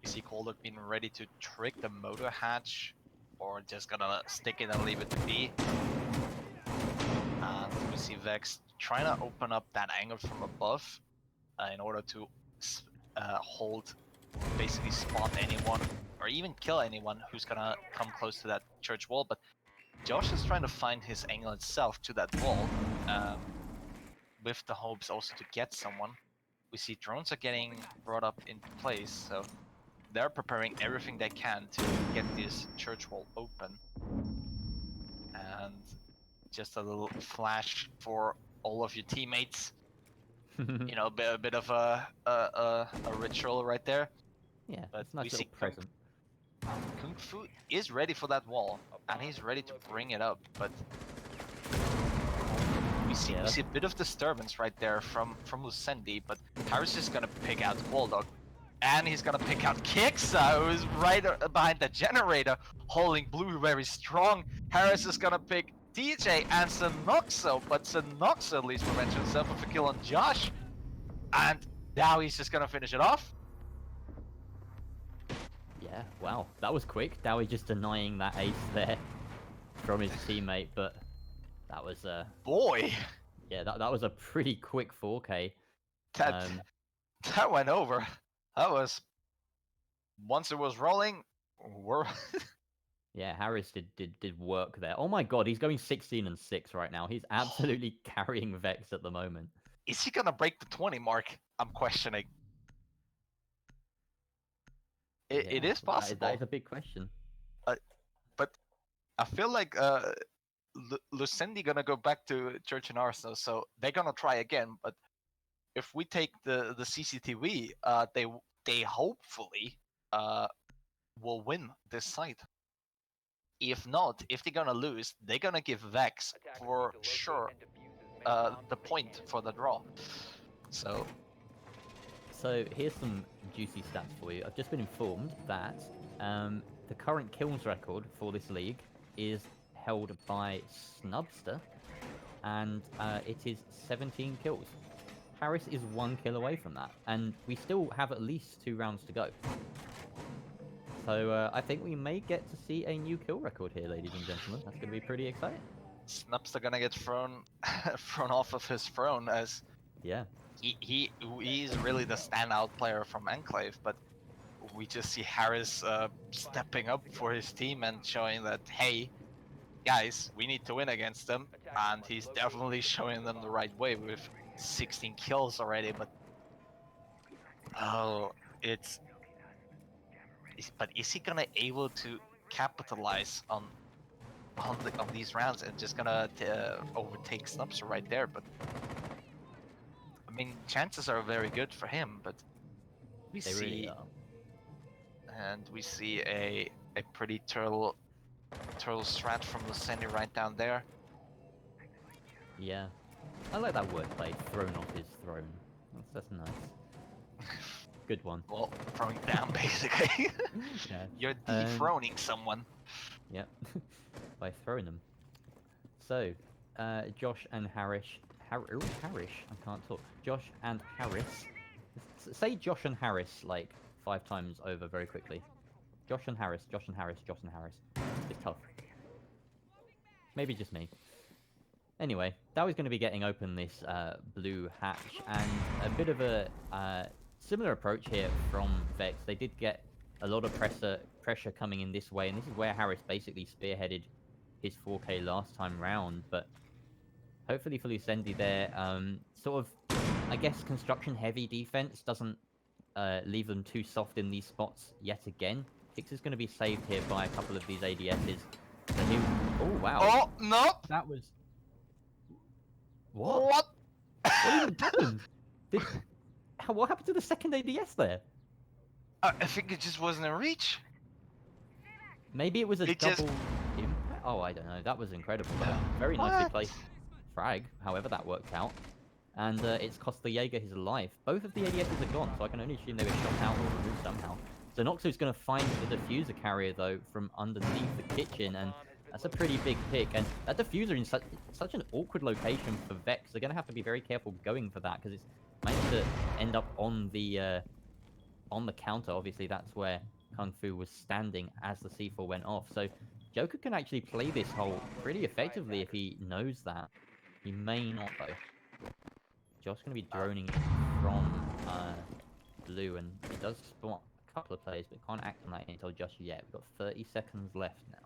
You see Coldog being ready to trick the motor hatch, or just gonna stick it and leave it to be. And we see Vexed trying to open up that angle from above in order to hold, basically spot anyone, or even kill anyone who's gonna come close to that church wall. But Josh is trying to find his angle itself to that wall, with the hopes also to get someone. We see drones are getting brought up into place, so they're preparing everything they can to get this church wall open. And just a little flash for all of your teammates. You know, a bit of a ritual right there. Yeah, But it's a nice we little see present. Kung Fu is ready for that wall, and he's ready to bring it up, but we see a bit of disturbance right there from Lucendi, but Harris is gonna pick out Coldog, and he's gonna pick out Kixa, who's right behind the generator, holding blue very strong. Harris is gonna pick DJ and Sanoxo, but Sanoxo at least revenge himself with a kill on Josh, and now he's just gonna finish it off. Yeah, wow, that was quick. Dowie just denying that ace there from his teammate, but that was Boy, yeah, that was a pretty quick 4K. That went over. That was, once it was rolling, we're Yeah, Harris did work there. Oh my god, he's going 16 and 6 right now. He's absolutely carrying Vex at the moment. Is he gonna break the 20 mark? I'm questioning. It is possible. That is a big question. But I feel like Lucendi gonna go back to Church and Arsenal, so they're gonna try again. But if we take the CCTV, they hopefully will win this site. If not, if they're gonna lose, they're gonna give Vex for sure the point for the draw. So here's some juicy stats for you. I've just been informed that the current kills record for this league is held by Snubster, and it is 17 kills. Harris is 1 kill away from that, and we still have at least 2 rounds to go. So I think we may get to see a new kill record here, ladies and gentlemen. That's going to be pretty exciting. Snubster gonna get thrown off of his throne, as yeah, he's really the standout player from Enclave, but we just see Harris stepping up for his team and showing that, hey, guys, we need to win against them, and he's definitely showing them the right way with 16 kills already. But but is he gonna able to capitalize on these rounds and just gonna overtake Snubster right there? But I mean, chances are very good for him, but we they see really are. And we see a pretty turtle strat from Lucendi right down there. Yeah, I like that wordplay, thrown off his throne. That's nice. Good one. Well, throwing down basically. Yeah. You're dethroning someone. Yep, by throwing them. So, Josh and Harris. Harris? I can't talk. Josh and Harris. Say Josh and Harris like 5 times over very quickly. Josh and Harris, Josh and Harris, Josh and Harris. It's tough. Maybe just me. Anyway, that was going to be getting open this blue hatch, and a bit of a similar approach here from Vex. They did get a lot of pressure coming in this way, and this is where Harris basically spearheaded his 4K last time round, but hopefully for Lucendi there, sort of, I guess, construction-heavy defense doesn't leave them too soft in these spots yet again. Kix is going to be saved here by a couple of these ADSs. So oh, wow. Oh, no! That was... What? What? What even happened? What happened to the second ADS there? I think it just wasn't in reach. Maybe it was a It double just- impact? Oh, I don't know. That was incredible. Very nicely What? placed frag, however that worked out. And it's cost the Jaeger his life. Both of the ADSs are gone, so I can only assume they were shot out or removed somehow. So Noxo's going to find the diffuser carrier, though, from underneath the kitchen, and that's a pretty big pick. And that diffuser in such an awkward location for Vex. They're going to have to be very careful going for that, because it's managed to end up on the counter. Obviously, that's where Kung Fu was standing as the C4 went off. So Joker can actually play this hole pretty effectively if he knows that. He may not, though. Josh's going to be droning in from blue, and he does spot a couple of players, but can't act on that until just yet. We've got 30 seconds left now.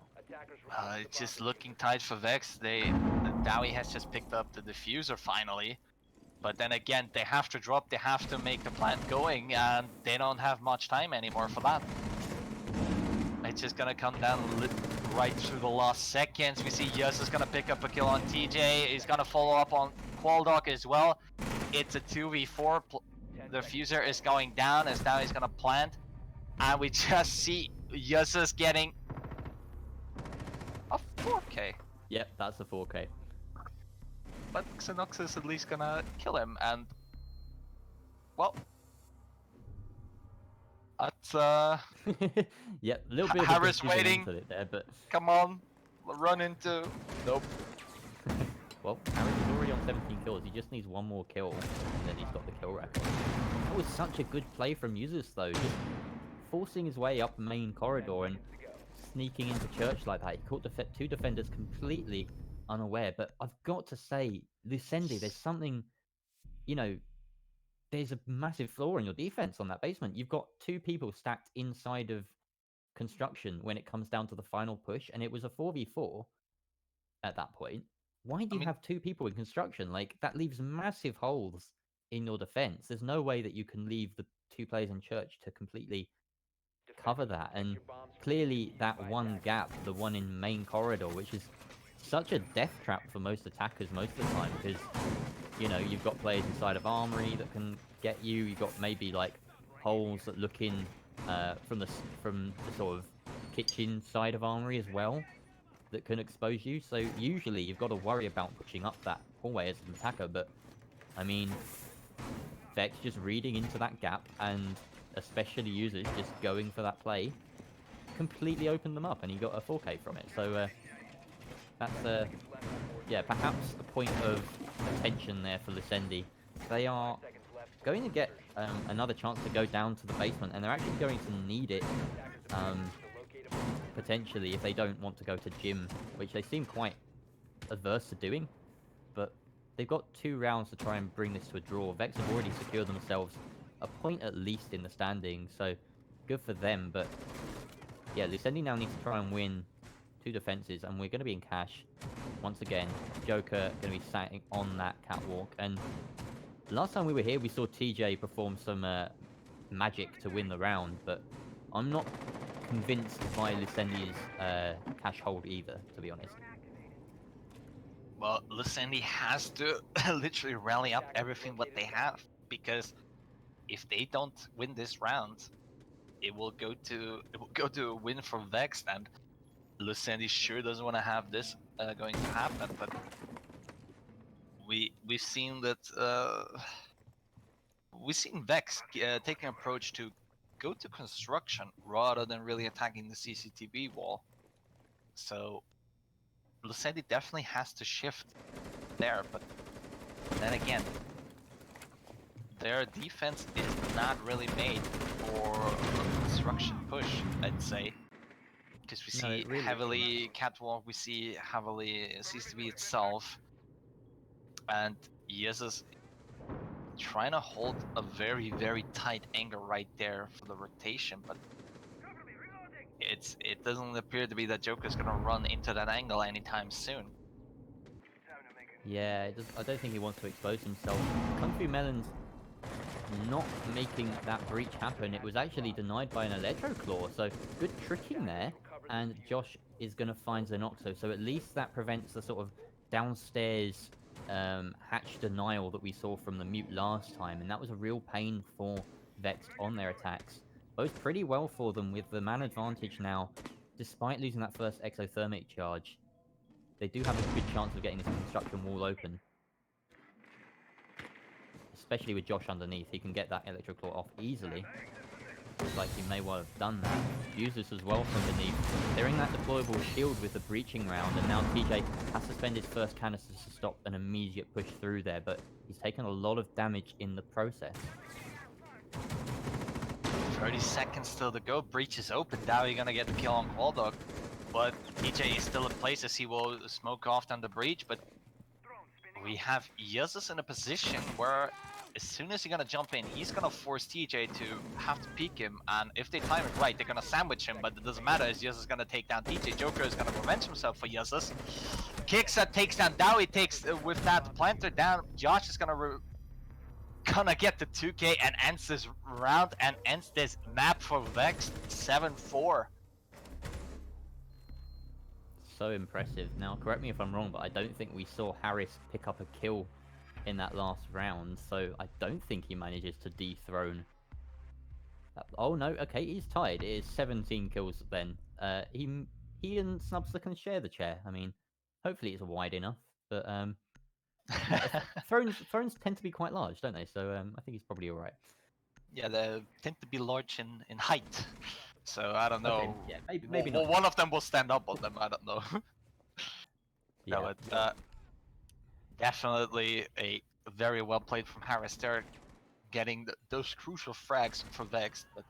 It's just looking tight for Vex. Dowie has just picked up the diffuser finally. But then again, they have to drop, they have to make the plant going, and they don't have much time anymore for that. It's just gonna come down right through the last seconds. We see Yus is gonna pick up a kill on TJ. He's gonna follow up on Qualdog as well. It's a 2v4. The diffuser is going down as now he's gonna plant. And we just see Yus is getting a 4K. Yep, that's a 4K. But Xenox is at least gonna kill him, and well, that's Yep, a little bit of Harris confusion waiting. into it there, but come on, run into. Nope. well, Harris is already on 17 kills. He just needs one more kill, and then he's got the kill record. That was such a good play from Yuzus, though, just forcing his way up the main corridor and sneaking into church like that. He caught two defenders completely unaware. But I've got to say, Lucendi, there's something, there's a massive flaw in your defense on that basement. You've got two people stacked inside of construction when it comes down to the final push, and it was a 4v4 at that point. Why do you have two people in construction? Like, that leaves massive holes in your defense. There's no way that you can leave the two players in church to completely cover that. And clearly that one gap, the one in main corridor, which is such a death trap for most attackers most of the time, because you've got players inside of armory that can get you. You've got maybe like holes that look in from the sort of kitchen side of armory as well that can expose you. So usually you've got to worry about pushing up that hallway as an attacker. But I mean, Vex just reading into that gap, and especially Users just going for that play, completely opened them up, and he got a 4K from it. So that's perhaps a point of attention there for Lucendi. They are going to get another chance to go down to the basement, and they're actually going to need it potentially if they don't want to go to gym, which they seem quite averse to doing. But they've got 2 rounds to try and bring this to a draw. Vex have already secured themselves a point at least in the standings, so good for them. But yeah, Lucendi now needs to try and win 2 defenses, and we're going to be in cash once again. Joker going to be sitting on that catwalk, and last time we were here we saw TJ perform some magic to win the round, but I'm not convinced by Lucendi's cash hold either, to be honest. Well, Lucendi has to literally rally up everything what they have, because if they don't win this round, it will go to a win for Vexed, and Lucendi sure doesn't want to have this going to happen. But we've seen that we've seen Vex taking an approach to go to construction rather than really attacking the CCTV wall. So Lucendi definitely has to shift there, but then again, their defense is not really made for a construction push, I'd say. Because we see heavily catwalk, we see heavily CCTV itself, and Yesus trying to hold a very, very tight angle right there for the rotation, but it doesn't appear to be that Joker's gonna run into that angle anytime soon. Yeah, I don't think he wants to expose himself. Kung Fu Melon's not making that breach happen. It was actually denied by an Electro Claw, so good tricking there. And Josh is going to find Xenoxo, so at least that prevents the sort of downstairs hatch denial that we saw from the Mute last time, and that was a real pain for Vexed on their attacks. Both pretty well for them with the man advantage now, despite losing that first exothermic charge. They do have a good chance of getting this construction wall open. Especially with Josh underneath, he can get that Electroclaw off easily. Looks like he may well have done that. Uses as well from beneath. They're in that deployable shield with the breaching round, and now TJ has to spend his first canisters to stop an immediate push through there, but he's taken a lot of damage in the process. 30 seconds still to go. Breach is open. Now you're gonna get the kill on Qualdog. But TJ is still in place as he will smoke off down the breach. But we have Yuzus in a position where as soon as he's gonna jump in, he's gonna force TJ to have to peek him. And if they time it right, they're gonna sandwich him. But it doesn't matter as Yuzus is gonna take down TJ. Joker is gonna revenge himself for Yuzus. Kicks that takes down Dowie, takes with that planter down. Josh is gonna get the 2K and ends this round and ends this map for Vexed 7-4. So impressive. Now, correct me if I'm wrong, but I don't think we saw Harris pick up a kill in that last round, so I don't think he manages to dethrone. Oh no, okay, he's tied. It is 17 kills then. He and Snubster can share the chair. I mean, hopefully it's wide enough, but thrones tend to be quite large, don't they? So I think he's probably all right. Yeah, they tend to be large in height. So I don't know. Okay, yeah, maybe not. One of them will stand up on them. I don't know. Yeah. No, but definitely a very well played from Harris. They're getting those crucial frags for Vex, but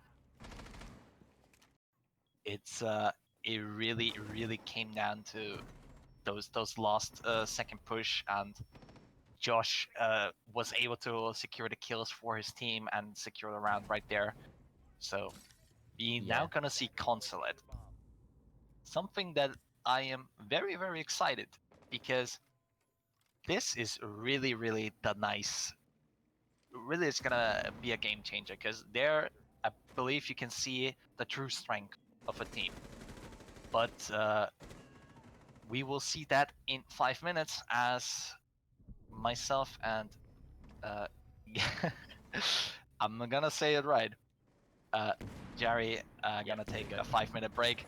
it's it really came down to those last second push, and Josh was able to secure the kills for his team and secure the round right there. So we're now gonna see Consulate. Something that I am very excited, because this is really the nice. Really, it's gonna be a game changer, because there, I believe you can see the true strength of a team. But we will see that in 5 minutes as myself and I'm gonna say it right. Jerry gonna take a 5-minute break.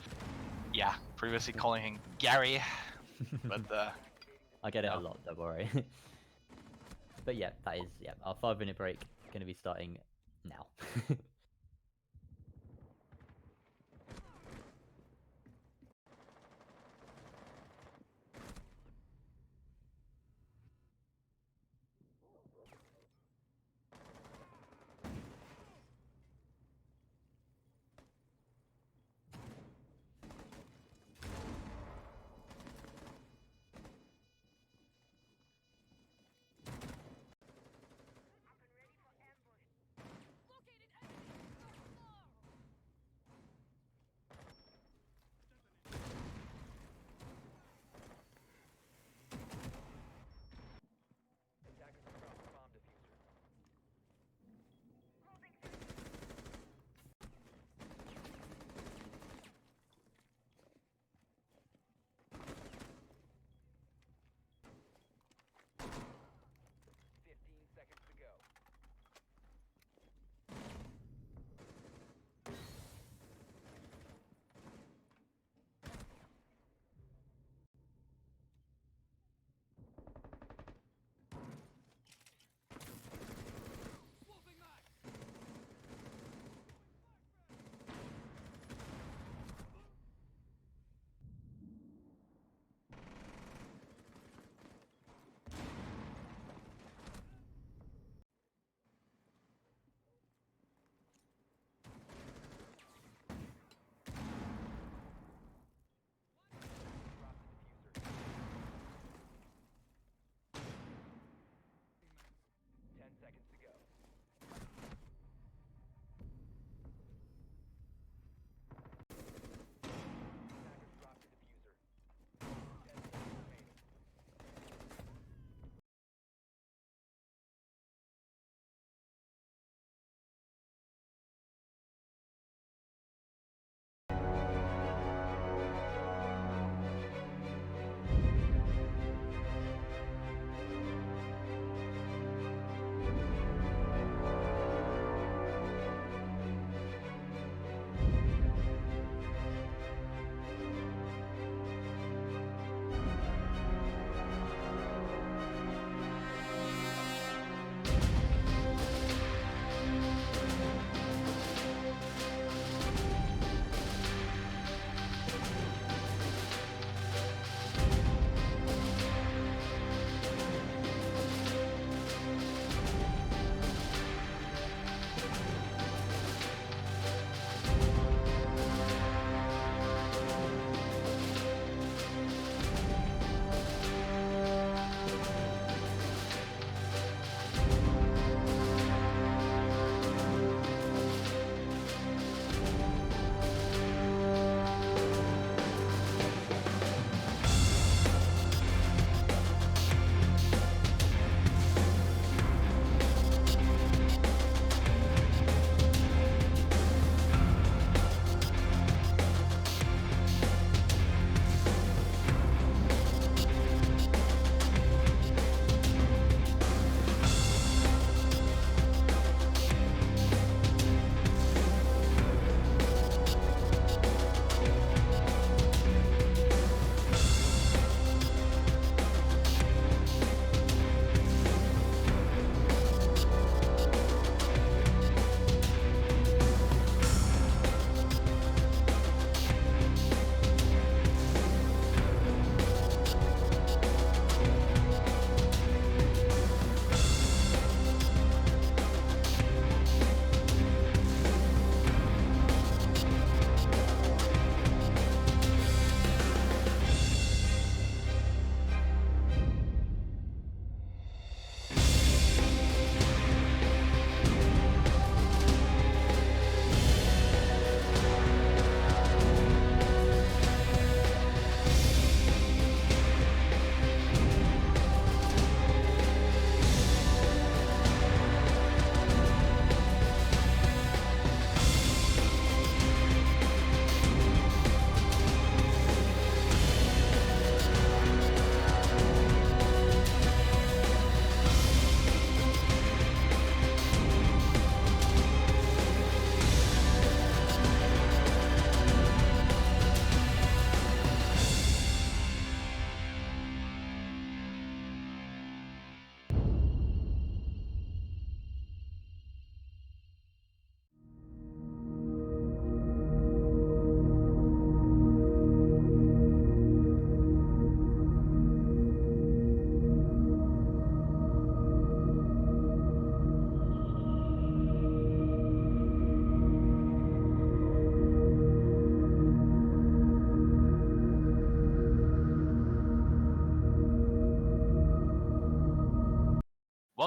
Yeah, previously calling him Gary, but I get it a lot, don't worry. But yeah, that is our 5-minute break gonna be starting now.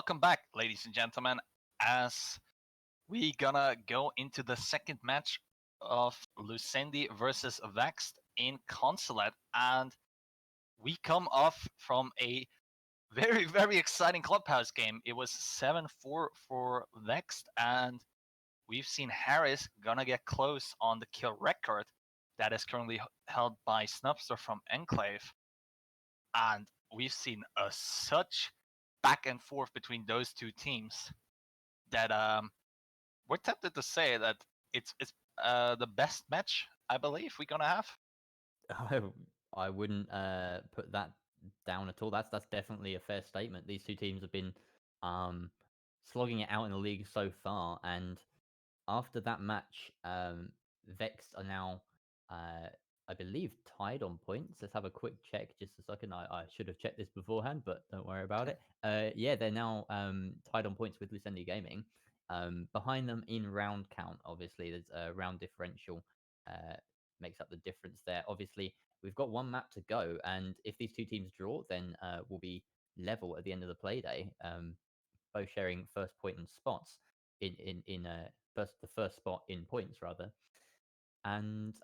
welcome back, ladies and gentlemen, as we gonna go into the second match of Lucendi versus Vexed in Consulate, and we come off from a very, very exciting clubhouse game. It was 7-4 for Vexed, and we've seen Harris gonna get close on the kill record that is currently held by Snubster from Enclave, and we've seen such back and forth between those two teams that we're tempted to say that it's the best match I believe we're gonna have. I wouldn't put that down at all. That's definitely a fair statement. These two teams have been slogging it out in the league so far, and after that match, Vex are now, I believe, tied on points. Let's have a quick check, just a second. I should have checked this beforehand, but don't worry about it. Yeah, they're now tied on points with Lucendi Gaming. Behind them in round count, obviously, there's a round differential makes up the difference there. Obviously, we've got one map to go, and if these two teams draw, then we'll be level at the end of the Playday, both sharing first point in spots in the first spot in points rather. And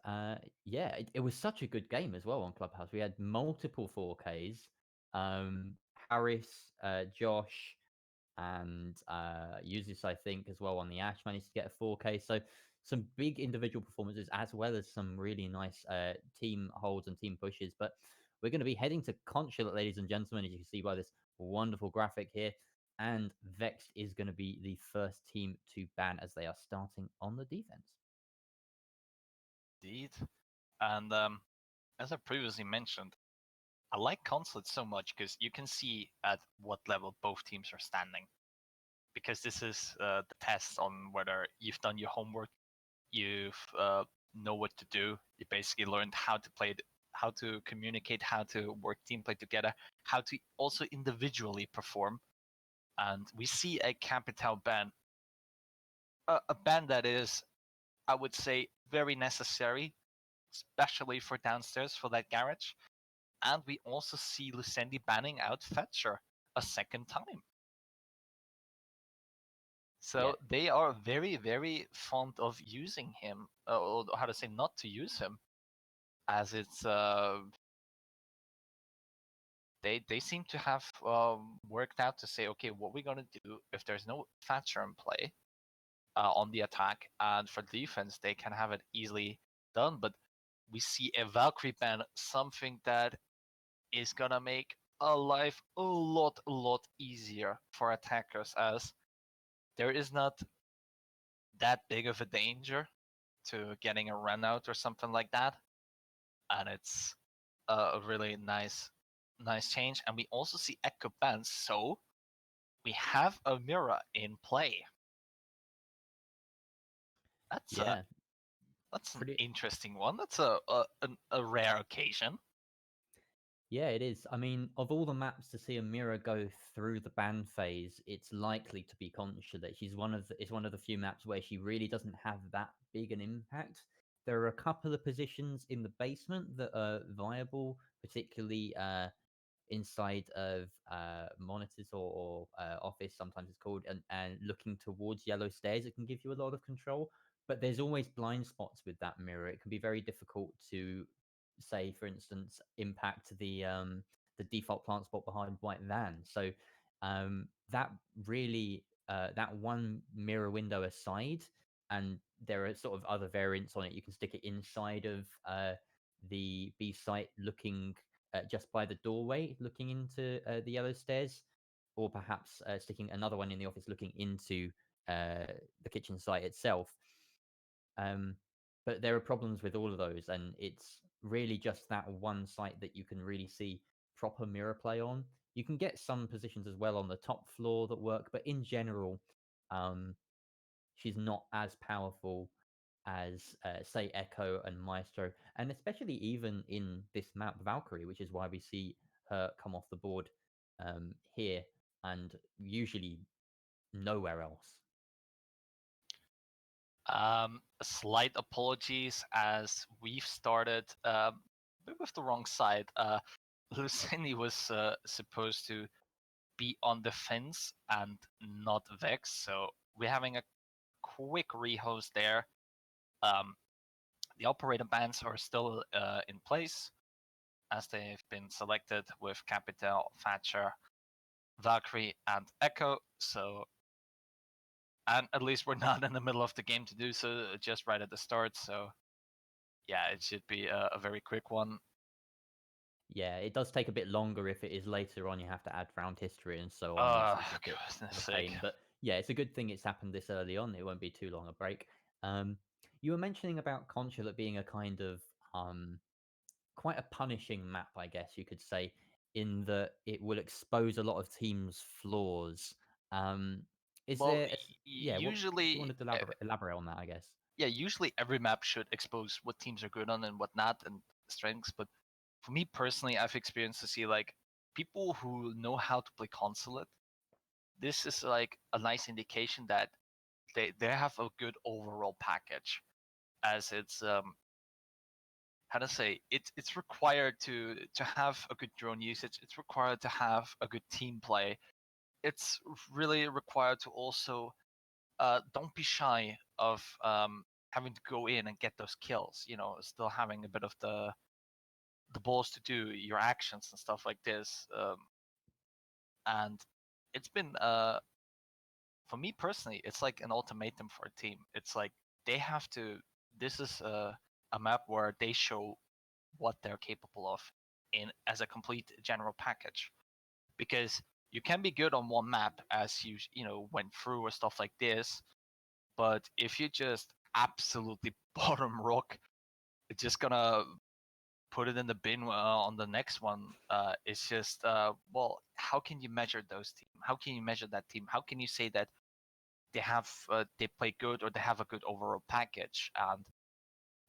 yeah, it was such a good game as well on Clubhouse. We had multiple 4Ks. Harris, Josh, and Usis, I think, as well on the Ash managed to get a 4K. So some big individual performances as well as some really nice team holds and team pushes. But we're going to be heading to Consulate, ladies and gentlemen, as you can see by this wonderful graphic here. And Vexed is going to be the first team to ban as they are starting on the defense. Indeed. And as I previously mentioned, I like Consulate so much because you can see at what level both teams are standing. Because this is the test on whether you've done your homework, you've know what to do. You basically learned how to play, how to communicate, how to work team play together, how to also individually perform. And we see a Capital ban, a ban that is, I would say, very necessary, especially for downstairs for that garage. And we also see Lucendi banning out Fetcher a second time. So Yeah. they are very, very fond of using him, or how to say, not to use him, as it's they seem to have worked out to say, okay, what we're gonna do if there's no Thatcher in play on the attack, and for defense they can have it easily done. But we see a Valkyrie ban, something that is gonna make a life a lot easier for attackers, as there is not that big of a danger to getting a run out or something like that, and it's a really nice change. And we also see echo bans, so we have a mirror in play. That's Yeah. That's an Pretty. interesting one. That's a rare occasion. Yeah, it is. I mean, of all the maps to see a mirror go through the ban phase, it's likely to be Consulate. It's one of the few maps where she really doesn't have that big an impact. There are a couple of positions in the basement that are viable, particularly inside of monitors or office, sometimes it's called, and looking towards yellow stairs. It can give you a lot of control, but there's always blind spots with that mirror. It can be very difficult to say, for instance, impact the default plant spot behind white van. So that really that one mirror window aside, and there are sort of other variants on it. You can stick it inside of the B site, looking just by the doorway, looking into the yellow stairs, or perhaps sticking another one in the office, looking into the kitchen site itself. But there are problems with all of those, and it's really just that one site that you can really see proper mirror play on. You can get some positions as well on the top floor that work, but in general, she's not as powerful as say Echo and Maestro, and especially even in this map Valkyrie, which is why we see her come off the board here and usually nowhere else. Slight apologies, as we've started with the wrong side. Lucendi was supposed to be on the fence and not Vexed. So we're having a quick rehost there. The operator bans are still in place as they've been selected with Capital, Thatcher, Valkyrie, and Echo. So, and at least we're not in the middle of the game to do so, just right at the start. So, yeah, it should be a very quick one. Yeah, it does take a bit longer if it is later on. You have to add round history and so on. It's a bit Goodness of a pain, sake. but yeah, it's a good thing it's happened this early on. It won't be too long a break. You were mentioning about Consulate being a kind of quite a punishing map, I guess you could say, in that it will expose a lot of teams' flaws. Is Well, there? Yeah, what, if you usually, wanted to elaborate on that, I guess. yeah, usually every map should expose what teams are good on and what not and strengths. But for me personally, I've experienced to see like people who know how to play Consulate. This is like a nice indication that they have a good overall package, as it's how to say it's required to have a good drone usage. It's required to have a good team play. It's really required to also don't be shy of having to go in and get those kills. You know, still having a bit of the balls to do your actions and stuff like this. And it's been for me personally, it's like an ultimatum for a team. It's like they have to. This is a map where they show what they're capable of in as a complete general package. Because you can be good on one map as you know went through or stuff like this, but if you just absolutely bottom rock, it's just gonna put it in the bin on the next one. It's just well, how can you measure those team? How can you measure that team? How can you say that they have they play good or they have a good overall package? And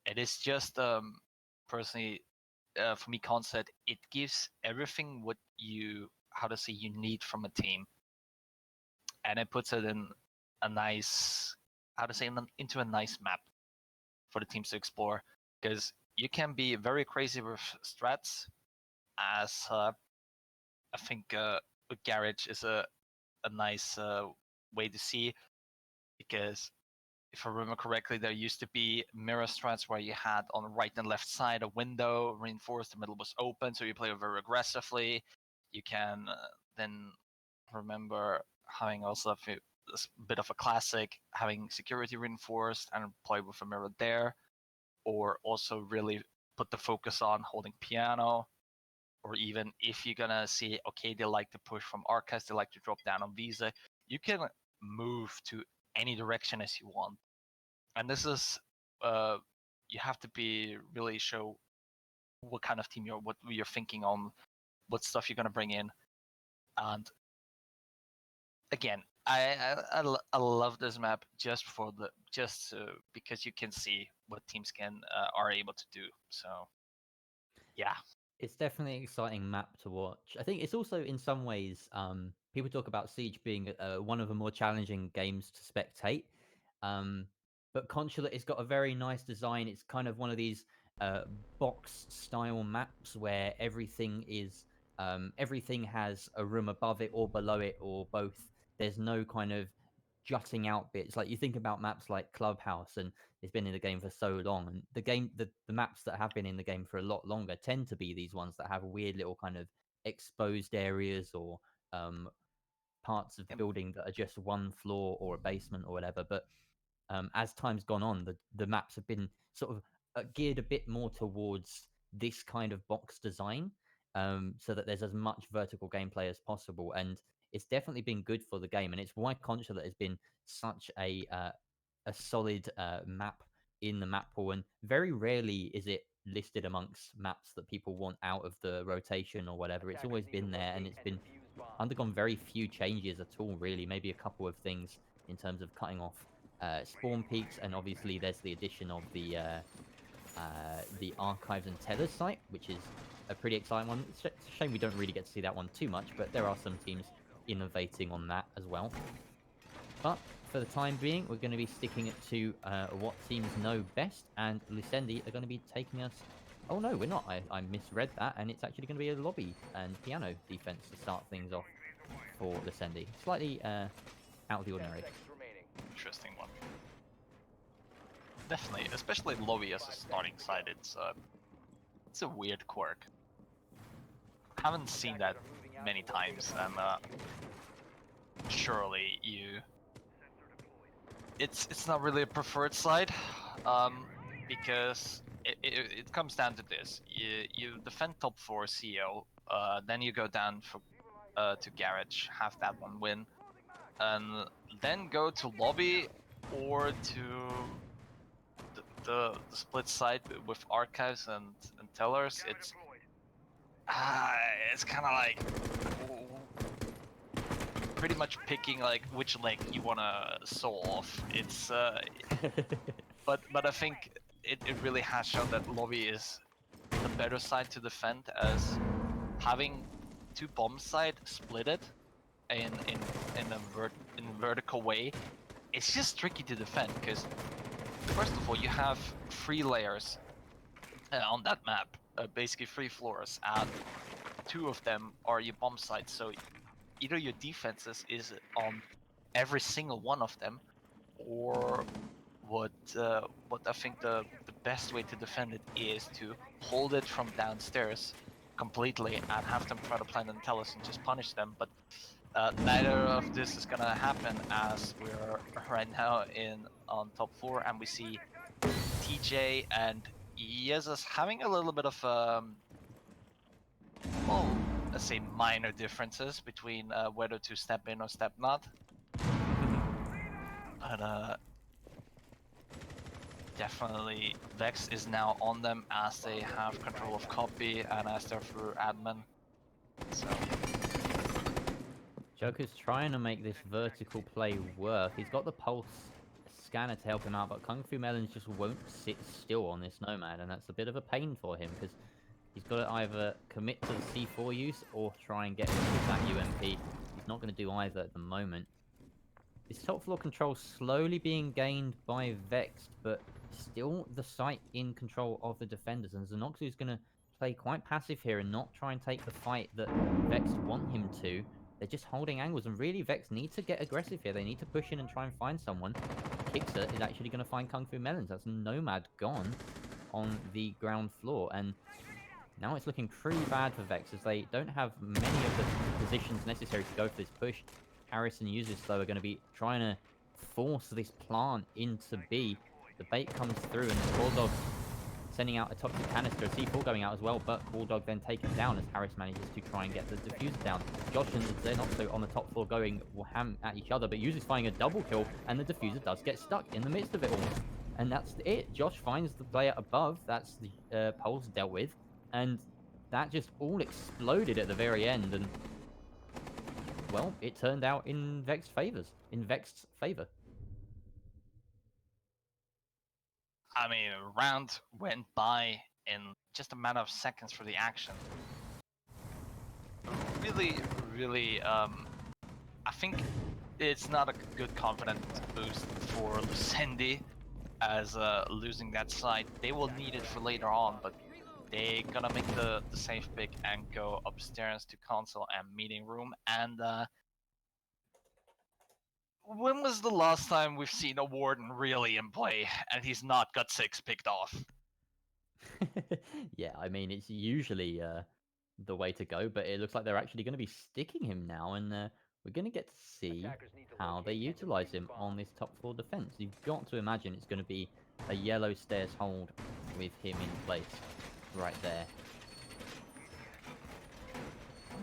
it is just personally for me, concept. It gives everything what you how to say you need from a team, and it puts it in a nice how to say into a nice map for the teams to explore. Because you can be very crazy with strats, as I think with Garage is a nice way to see. Because if I remember correctly, there used to be mirror strats where you had on the right and left side a window reinforced, the middle was open, so you play very aggressively. You can then remember having also a bit of a classic, having security reinforced and play with a mirror there, or also really put the focus on holding piano, or even if you're gonna see, okay, they like to push from Arcas, they like to drop down on Visa, you can move to any direction as you want. And this is you have to be really show what kind of team what you're thinking on, what stuff you're gonna bring in. And again, I love this map just for the just because you can see what teams can are able to do. So yeah, It's definitely an exciting map to watch. I think it's also in some ways, people talk about Siege being one of the more challenging games to spectate. Um, but Consulate has got a very nice design. It's kind of one of these box style maps where everything has a room above it or below it or both. There's no kind of jutting out bits. Like you think about maps like Clubhouse, and it's been in the game for so long, and the maps that have been in the game for a lot longer tend to be these ones that have weird little kind of exposed areas or parts of the building that are just one floor or a basement or whatever. But as time's gone on, the maps have been sort of geared a bit more towards this kind of box design, so that there's as much vertical gameplay as possible. And it's definitely been good for the game, and it's why Consulate has been such a solid map in the map pool. And very rarely is it listed amongst maps that people want out of the rotation or whatever. It's always been there, and it's been undergone very few changes at all, really. Maybe a couple of things in terms of cutting off spawn peaks, and obviously there's the addition of the archives and tethers site, which is a pretty exciting one. It's a shame we don't really get to see that one too much, but there are some teams innovating on that as well. But for the time being, we're going to be sticking it to what teams know best, and Lucendi are going to be taking us. Oh no, we're not. I misread that, and it's actually going to be a lobby and piano defense to start things off. for Lucendi. Slightly out of the 10 ordinary. seconds remaining. Interesting one. Definitely, especially lobby as a starting side. It's a weird quirk. Haven't seen that many times, and surely it's not really a preferred side, because it comes down to this: you defend top 4 CO, then you go down for to garage, have that one win, and then go to lobby or to the split side with archives and tellers. It's kind of like pretty much picking like which leg you wanna sew off. It's but I think it really has shown that lobby is the better side to defend, as having two bomb side split it in vertical way. It's just tricky to defend because first of all you have 3 layers on that map, basically 3 floors, and 2 of them are your bomb sites. So either your defenses is on every single one of them, or what I think the best way to defend it is to hold it from downstairs completely and have them try to plant and tell us and just punish them. But neither of this is gonna happen, as we're right now on top 4 and we see TJ and Jesus having a little bit of well, let's say minor differences between whether to step in or step not. But definitely Vex is now on them as they have control of copy and as they're through admin. So Joker's trying to make this vertical play work. He's got the pulse scanner to help him out, but Kung Fu Melons just won't sit still on this Nomad, and that's a bit of a pain for him because he's got to either commit to the C4 use or try and get rid of that UMP. He's not going to do either at the moment. This top floor control slowly being gained by Vexed, but still the site in control of the defenders, and Zenoxu's going to play quite passive here and not try and take the fight that Vexed want him to. They're just holding angles, and really Vex need to get aggressive here. They need to push in and try and find someone. Kixer is actually going to find Kung Fu Melons. That's Nomad gone on the ground floor, and now it's looking pretty bad for Vex, as they don't have many of the positions necessary to go for this push. Harris and Users, though, are going to be trying to force this plant into B. The bait comes through, and Bulldog sending out a toxic canister, a C4 going out as well, but Bulldog then taken down as Harris manages to try and get the diffuser down. Josh and Xenoxo on the top floor going ham at each other, but Users finding a double kill, and the diffuser does get stuck in the midst of it all. And that's it. Josh finds the player above. That's the pulse dealt with, and that just all exploded at the very end, and well, it turned out in Vexed's favor. I mean, a round went by in just a matter of seconds for the action. Really, I think it's not a good confidence boost for Lucendi, as losing that side. They will need it for later on, but they're gonna make the safe pick and go upstairs to console and meeting room. And when was the last time we've seen a Warden really in play and he's not got 6 picked off? Yeah, I mean, it's usually the way to go, but it looks like they're actually going to be sticking him now, and we're going to get to see how they utilize him on this top floor defense. You've got to imagine it's going to be a yellow stairs hold with him in place right there.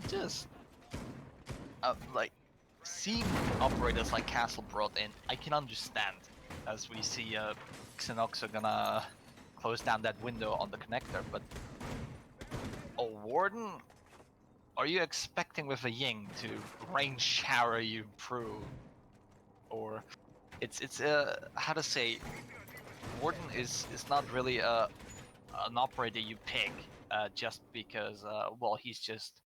Just like seeing operators like Castle brought in, I can understand, as we see Xenox are gonna close down that window on the connector, but a Warden? Are you expecting with a Ying to rain shower you through? Or it's how to say, Warden is not really an operator you pick just because well, he's just,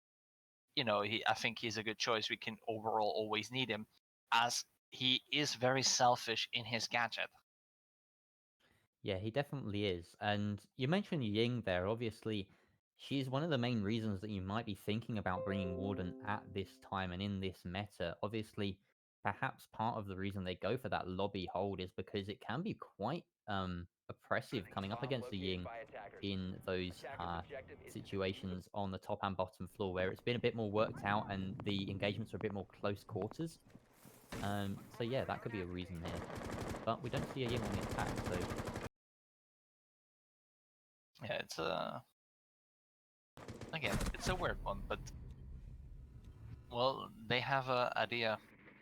you know, I think he's a good choice. We can overall always need him, as he is very selfish in his gadget. Yeah, he definitely is. And you mentioned Ying there. Obviously, she's one of the main reasons that you might be thinking about bringing Warden at this time and in this meta. Obviously, perhaps part of the reason they go for that lobby hold is because it can be quite oppressive coming up Bomb against the located Ying by attackers. in those Attackers objective is situations on the top and bottom floor where it's been a bit more worked out and the engagements are a bit more close quarters. So yeah, that could be a reason here. But we don't see a Ying on the attack, so Yeah, it's again, it's a weird one, but well, they have a idea. And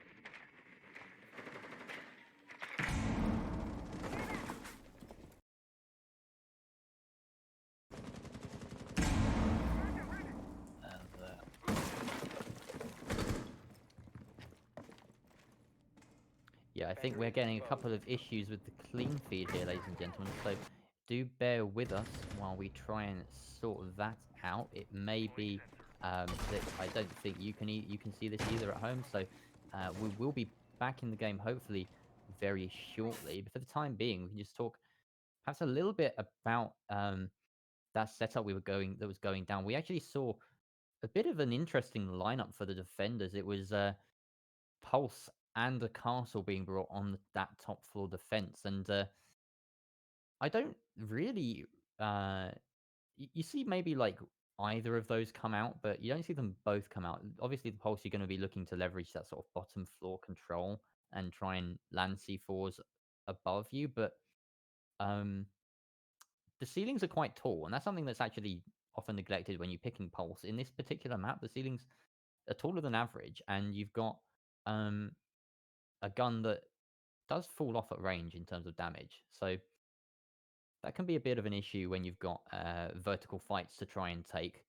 yeah, I think we're getting a couple of issues with the clean feed here, ladies and gentlemen. So do bear with us while we try and sort that out. It may be that I don't think you can see this either at home. So we will be back in the game hopefully very shortly. But for the time being, we can just talk perhaps a little bit about that setup that was going down. We actually saw a bit of an interesting lineup for the defenders. It was Pulse and a castle being brought on that top floor defense, and I don't really. You see maybe like either of those come out, but you don't see them both come out. Obviously, the Pulse you're going to be looking to leverage that sort of bottom floor control and try and land C4s above you, but um, the ceilings are quite tall, and that's something that's actually often neglected when you're picking Pulse. In this particular map, the ceilings are taller than average, and you've got um, a gun that does fall off at range in terms of damage. So that can be a bit of an issue when you've got vertical fights to try and take.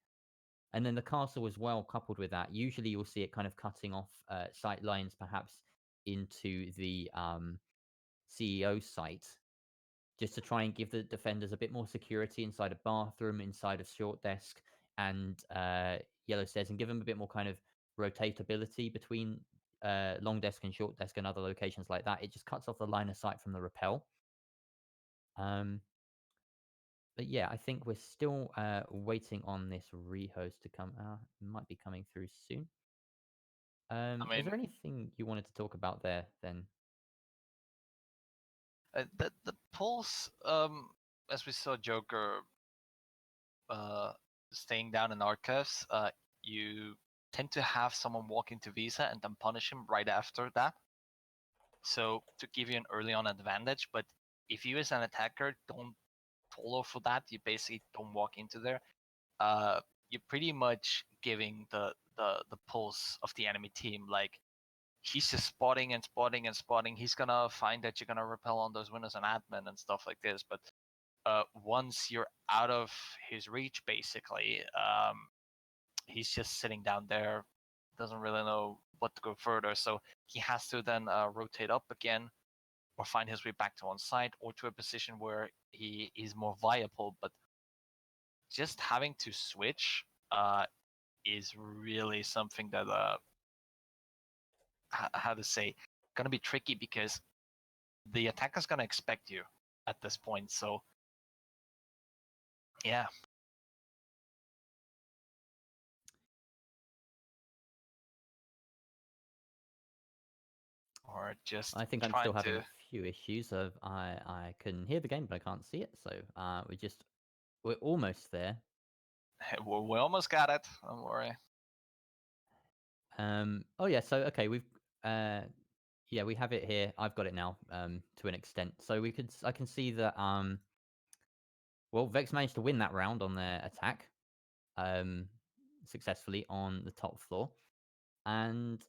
And then the castle as well, coupled with that, usually you'll see it kind of cutting off sight lines perhaps into the CEO site, just to try and give the defenders a bit more security inside a bathroom, inside a short desk, and yellow stairs, and give them a bit more kind of rotatability between long desk and short desk and other locations like that. It just cuts off the line of sight from the rappel. But yeah, I think we're still waiting on this rehost to come. It might be coming through soon. I Was mean, there anything you wanted to talk about there then? the Pulse, as we saw Joker staying down in archives, you tend to have someone walk into Visa and then punish him right after that. So to give you an early on advantage, but if you as an attacker don't follow for that, you basically don't walk into there. You're pretty much giving the pulse of the enemy team. Like he's just spotting and spotting and spotting. He's gonna find that you're gonna repel on those windows and admin and stuff like this. But once you're out of his reach, basically, he's just sitting down there, doesn't really know what to go further. So he has to then rotate up again or find his way back to one side or to a position where he is more viable. But just having to switch is really something that how to say, gonna be tricky because the attacker's gonna expect you at this point. So yeah. Or just I think I'm trying still having to. a few issues. Of I can hear the game, but I can't see it. So we're almost there. We almost got it. Don't worry. Oh yeah. So okay, yeah, we have it here. I've got it now. To an extent. So I can see that well, Vex managed to win that round on their attack, successfully on the top floor, and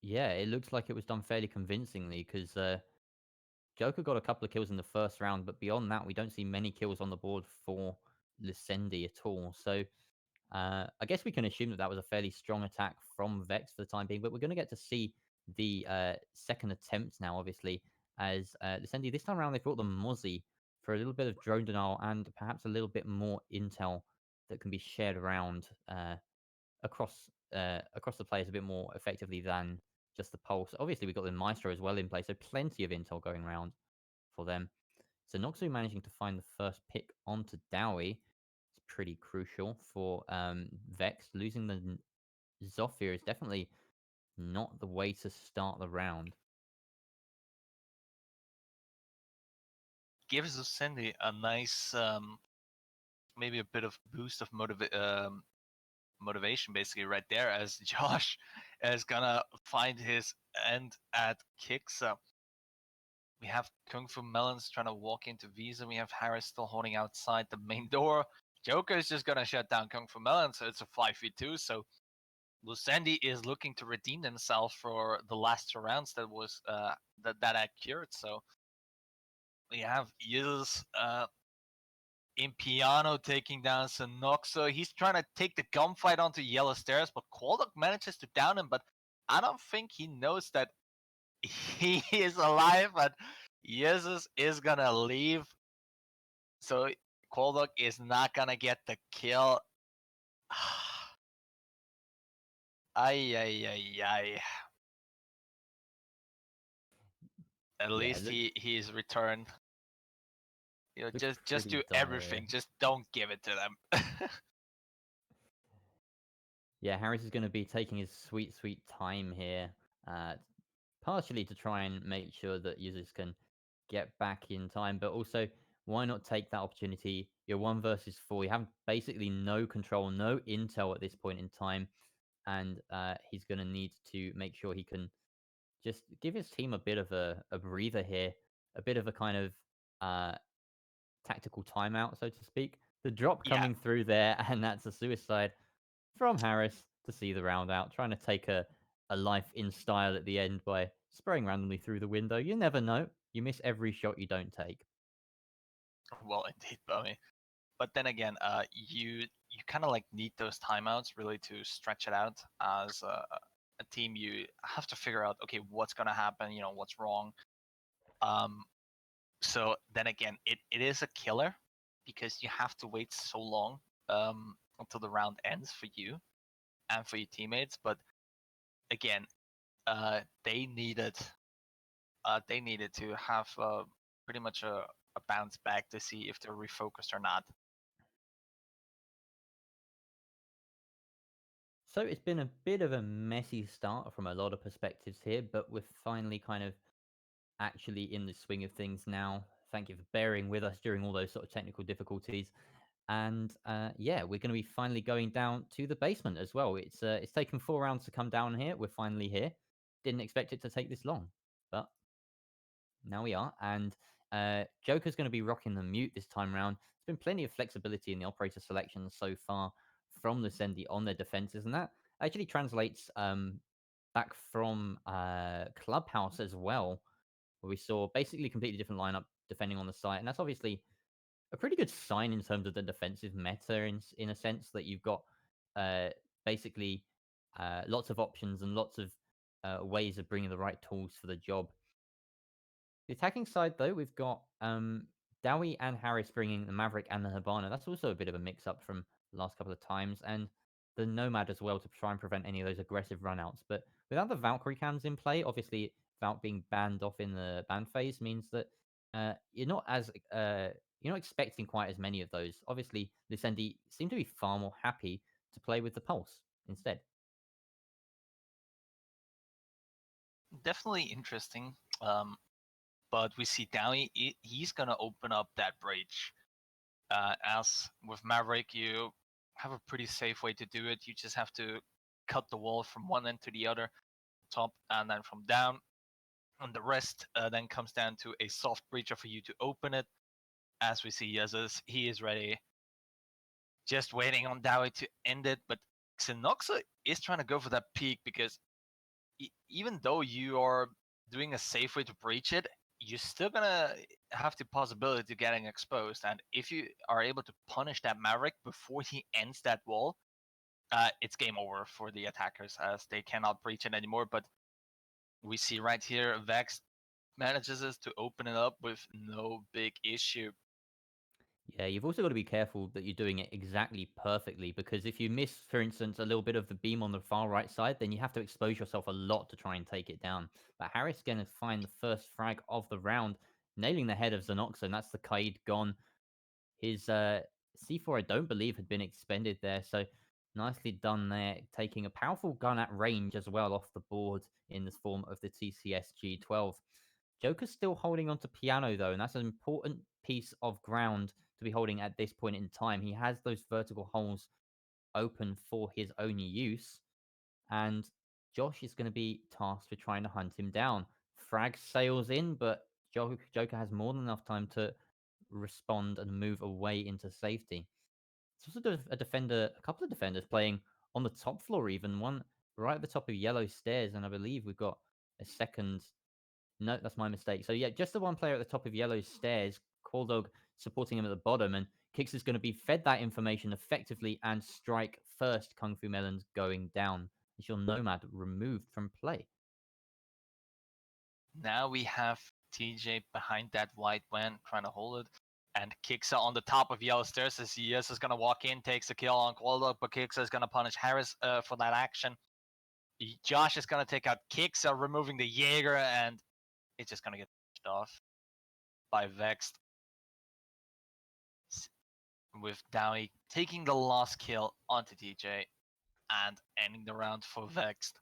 yeah, it looks like it was done fairly convincingly because Joker got a couple of kills in the first round, but beyond that, we don't see many kills on the board for Lucendi at all. So I guess we can assume that that was a fairly strong attack from Vex for the time being, but we're going to get to see the second attempt now, obviously, as Lucendi, this time around, they brought the Mozzie for a little bit of drone denial and perhaps a little bit more intel that can be shared around across the players a bit more effectively than just the Pulse. Obviously, we've got the Maestro as well in play, so plenty of intel going around for them. So Noxu managing to find the first pick onto Dowie is pretty crucial for Vex. Losing the Zofia is definitely not the way to start the round. Gives Lucendi a nice, maybe a bit of boost of motivation, basically, right there, as Josh is gonna find his end at kick. So we have Kung Fu Melons trying to walk into Visa. We have Harris still holding outside the main door. Joker is just gonna shut down Kung Fu Melons. So it's a 5v2. So Lucendi is looking to redeem themselves for the last 2 rounds that was that occurred. So we have Yiz in Piano taking down Sanoxo. He's trying to take the gunfight onto Yellow Stairs, but Qualdog manages to down him. But I don't think he knows that he is alive, and Jesus is gonna leave. So Qualdog is not gonna get the kill. Ay, ay, ay, ay. At least he's returned. You know, just do everything. Just don't give it to them. Yeah, Harris is going to be taking his sweet, sweet time here, partially to try and make sure that users can get back in time, but also why not take that opportunity? You're 1 versus 4. You have basically no control, no intel at this point in time, and he's going to need to make sure he can just give his team a bit of a breather here, a bit of a kind of tactical timeout, so to speak. The drop coming through there, and that's a suicide from Harris to see the round out, trying to take a life in style at the end by spraying randomly through the window. You never know. You miss every shot you don't take. Well, indeed, Bowie. But then again, you kind of like need those timeouts really to stretch it out as a team. You have to figure out, okay, what's gonna happen. You know, what's wrong. So then again, it is a killer because you have to wait so long until the round ends for you and for your teammates. But again, they needed to have pretty much a bounce back to see if they're refocused or not. So it's been a bit of a messy start from a lot of perspectives here, but we're finally kind of actually in the swing of things now. Thank you for bearing with us during all those sort of technical difficulties. And yeah, we're going to be finally going down to the basement as well. It's taken 4 rounds to come down here. We're finally here. Didn't expect it to take this long, but now we are. And Joker's going to be rocking the mute this time around. There's been plenty of flexibility in the operator selection so far from Lucendi on their defenses, and that actually translates back from Clubhouse as well, where we saw basically completely different lineup defending on the site, and that's obviously a pretty good sign in terms of the defensive meta, in a sense that you've got basically lots of options and lots of ways of bringing the right tools for the job. The attacking side, though, we've got Dowie and Harris bringing the Maverick and the Hibana. That's also a bit of a mix-up from the last couple of times, and the Nomad as well to try and prevent any of those aggressive runouts. But without the Valkyrie cams in play, obviously Valk being banned off in the ban phase means that you're not expecting quite as many of those. Obviously, Lucendi seem to be far more happy to play with the Pulse instead. Definitely interesting. But we see Downey, he's gonna open up that breach. As with Maverick, you have a pretty safe way to do it. You just have to cut the wall from one end to the other, top and then from down. And the rest then comes down to a soft breacher for you to open it. As we see Yaz's, he is ready. Just waiting on Dowie to end it. But Xenoxa is trying to go for that peak because even though you are doing a safe way to breach it, you're still gonna have the possibility to getting exposed. And if you are able to punish that Maverick before he ends that wall, it's game over for the attackers as they cannot breach it anymore. But we see right here, Vex manages to open it up with no big issue. Yeah, you've also got to be careful that you're doing it exactly perfectly, because if you miss, for instance, a little bit of the beam on the far right side, then you have to expose yourself a lot to try and take it down. But Harris going to find the first frag of the round. nailing the head of Zenox, and that's the Kaid gone. His C4, I don't believe, had been expended there, so nicely done there, taking a powerful gun at range as well off the board in the form of the TCS G12. Joker's still holding on to Piano, though, and that's an important piece of ground to be holding at this point in time. He has those vertical holes open for his own use, and Josh is going to be tasked with trying to hunt him down. Frag sails in, but Joker has more than enough time to respond and move away into safety. It's also a defender, a couple of defenders playing on the top floor, even one right at the top of yellow stairs, and I believe we've got a second. No, that's my mistake. So yeah, just the one player at the top of yellow stairs, Qualdog supporting him at the bottom, and Kix is going to be fed that information effectively and strike first. Kung Fu Melons going down. Is your Nomad removed from play? Now we have TJ behind that white van trying to hold it. And Kiksa on the top of yellow stairs as CS is going to walk in, takes a kill on Qualdog, but Kiksa is going to punish Harris for that action. Josh is going to take out Kiksa, removing the Jaeger, and it's just going to get pushed off by Vexed. With Dowie taking the last kill onto TJ and ending the round for Vexed.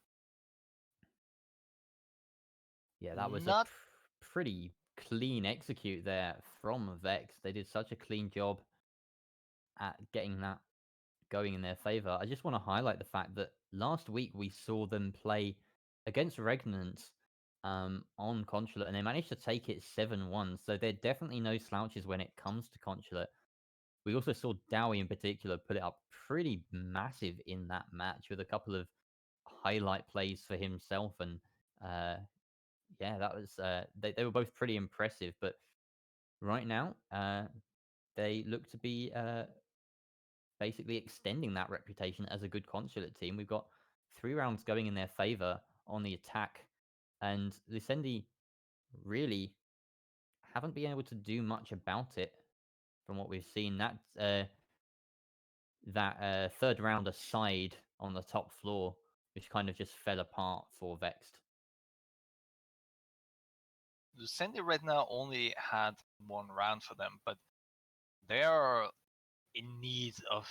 Yeah, that was Not a pretty clean execute there from Vex. They did such a clean job at getting that going in their favor. I just want to highlight the fact that last week we saw them play against Regnant on Consulate, and they managed to take it 7-1. So they're definitely no slouches when it comes to Consulate. We also saw Dowie in particular put it up pretty massive in that match with a couple of highlight plays for himself, and yeah, that was they were both pretty impressive. But right now, they look to be basically extending that reputation as a good Consulate team. We've got 3 rounds going in their favor on the attack, and Lucendi really haven't been able to do much about it from what we've seen. That third round aside on the top floor, which kind of just fell apart for Vexed. Lucendi right now only had one round for them, but they are in need of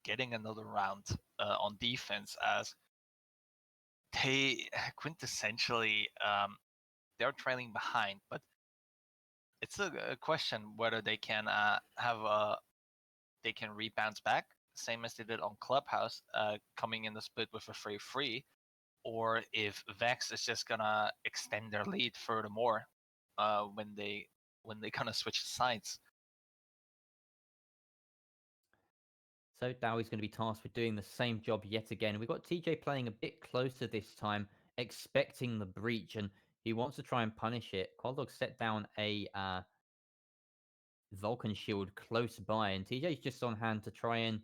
getting another round on defense, as they quintessentially they're trailing behind. But it's a question whether they can they can rebound back, same as they did on Clubhouse, coming in the split with a 3-3, or if Vex is just gonna extend their lead furthermore when they kind of switch sides. So Dowie's going to be tasked with doing the same job yet again. We've got TJ playing a bit closer this time, expecting the breach, and he wants to try and punish it. Qualdog set down a Vulcan shield close by, and TJ's just on hand to try and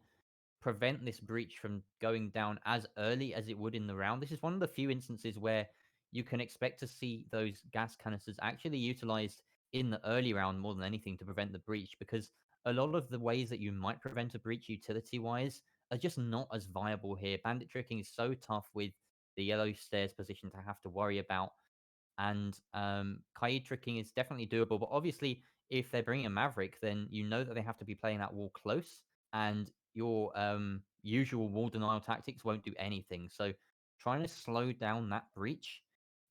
prevent this breach from going down as early as it would in the round. This is one of the few instances where you can expect to see those gas canisters actually utilized in the early round more than anything to prevent the breach, because a lot of the ways that you might prevent a breach utility wise are just not as viable here. Bandit tricking is so tough with the yellow stairs position to have to worry about, and Kaid tricking is definitely doable. But obviously, if they're bringing a Maverick, then you know that they have to be playing that wall close, and your usual wall denial tactics won't do anything. So trying to slow down that breach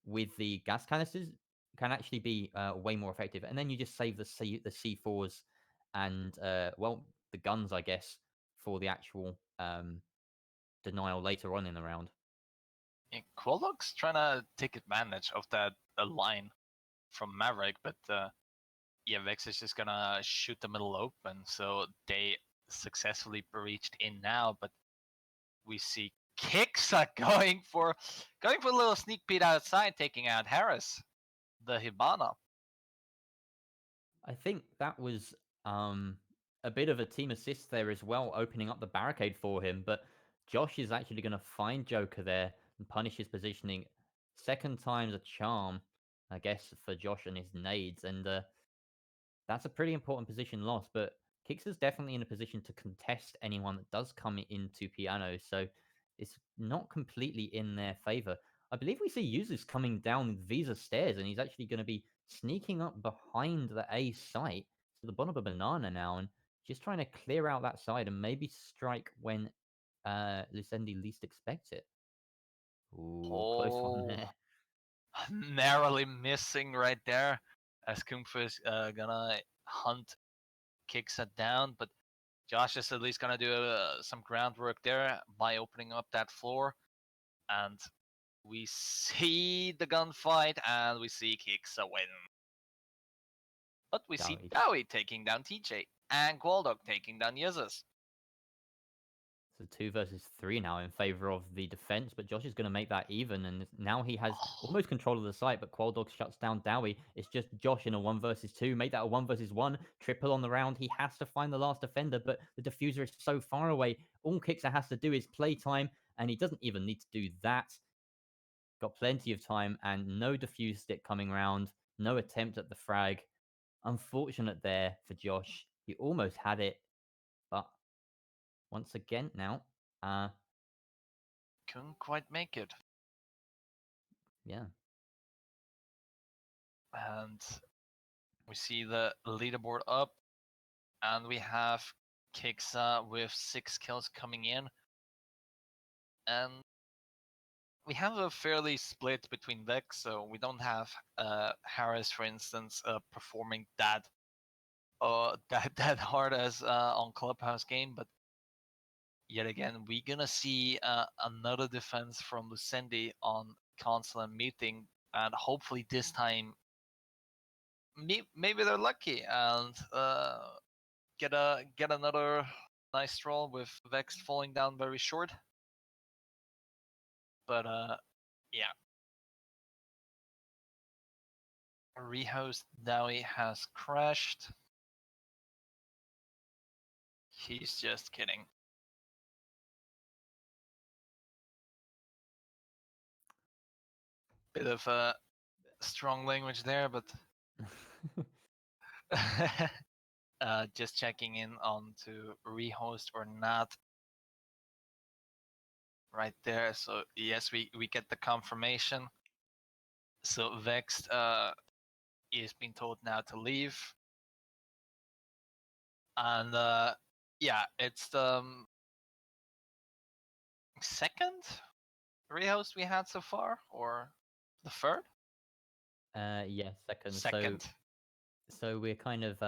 with the gas canisters can actually be way more effective. And then you just save the C4s and well, the guns, I guess, for the actual denial later on in the round. Yeah, Qualog's trying to take advantage of that line from Maverick, but yeah, Vex is just gonna shoot the middle open, so they successfully breached in now. But we see Kiksa going for a little sneak peek outside, taking out Harris, the Hibana. I think that was a bit of a team assist there as well, opening up the barricade for him. But Josh is actually going to find Joker there and punish his positioning. Second time's a charm, I guess, for Josh and his nades. And that's a pretty important position loss. But Kix is definitely in a position to contest anyone that does come into Piano. So it's not completely in their favor. I believe we see users coming down Visa stairs, and he's actually going to be sneaking up behind the A site to the bottom of a banana now, and just trying to clear out that side and maybe strike when Lucendi least expects it. Ooh, close one there. Narrowly missing right there, as Kung Fu is gonna hunt, kicks it down, but Josh is at least gonna do some groundwork there by opening up that floor, and we see the gunfight, and we see Kicks a win. But we see Dowie. Dowie taking down TJ, and Gwaldog taking down Yuzes. So 2 versus 3 now in favor of the defense, but Josh is going to make that even, and now he has almost control of the site, but Qualdog shuts down Dowie. It's just Josh in a 1 versus 2. Make that a 1 versus 1. Triple on the round. He has to find the last defender, but the diffuser is so far away. All Kixer has to do is play time, and he doesn't even need to do that. Got plenty of time, and no diffuse stick coming round. No attempt at the frag. Unfortunate there for Josh. He almost had it, but once again now, Couldn't quite make it. yeah. And we see the leaderboard up, and we have Kiksa with 6 kills coming in. And we have a fairly split between decks, so we don't have Harris, for instance, performing that hard as on Clubhouse game, but yet again, we're gonna see another defense from Lucendi on console and meeting, and hopefully this time, maybe they're lucky and get another nice roll with Vexed falling down very short. But yeah. Rehost Dowie has crashed. He's just kidding. Bit of strong language there, but just checking in on to rehost or not. Right there. So yes, we get the confirmation. So Vexed is being told now to leave. And yeah, it's the second rehost we had so far, or the third? Yeah, second. Second. So we're kind of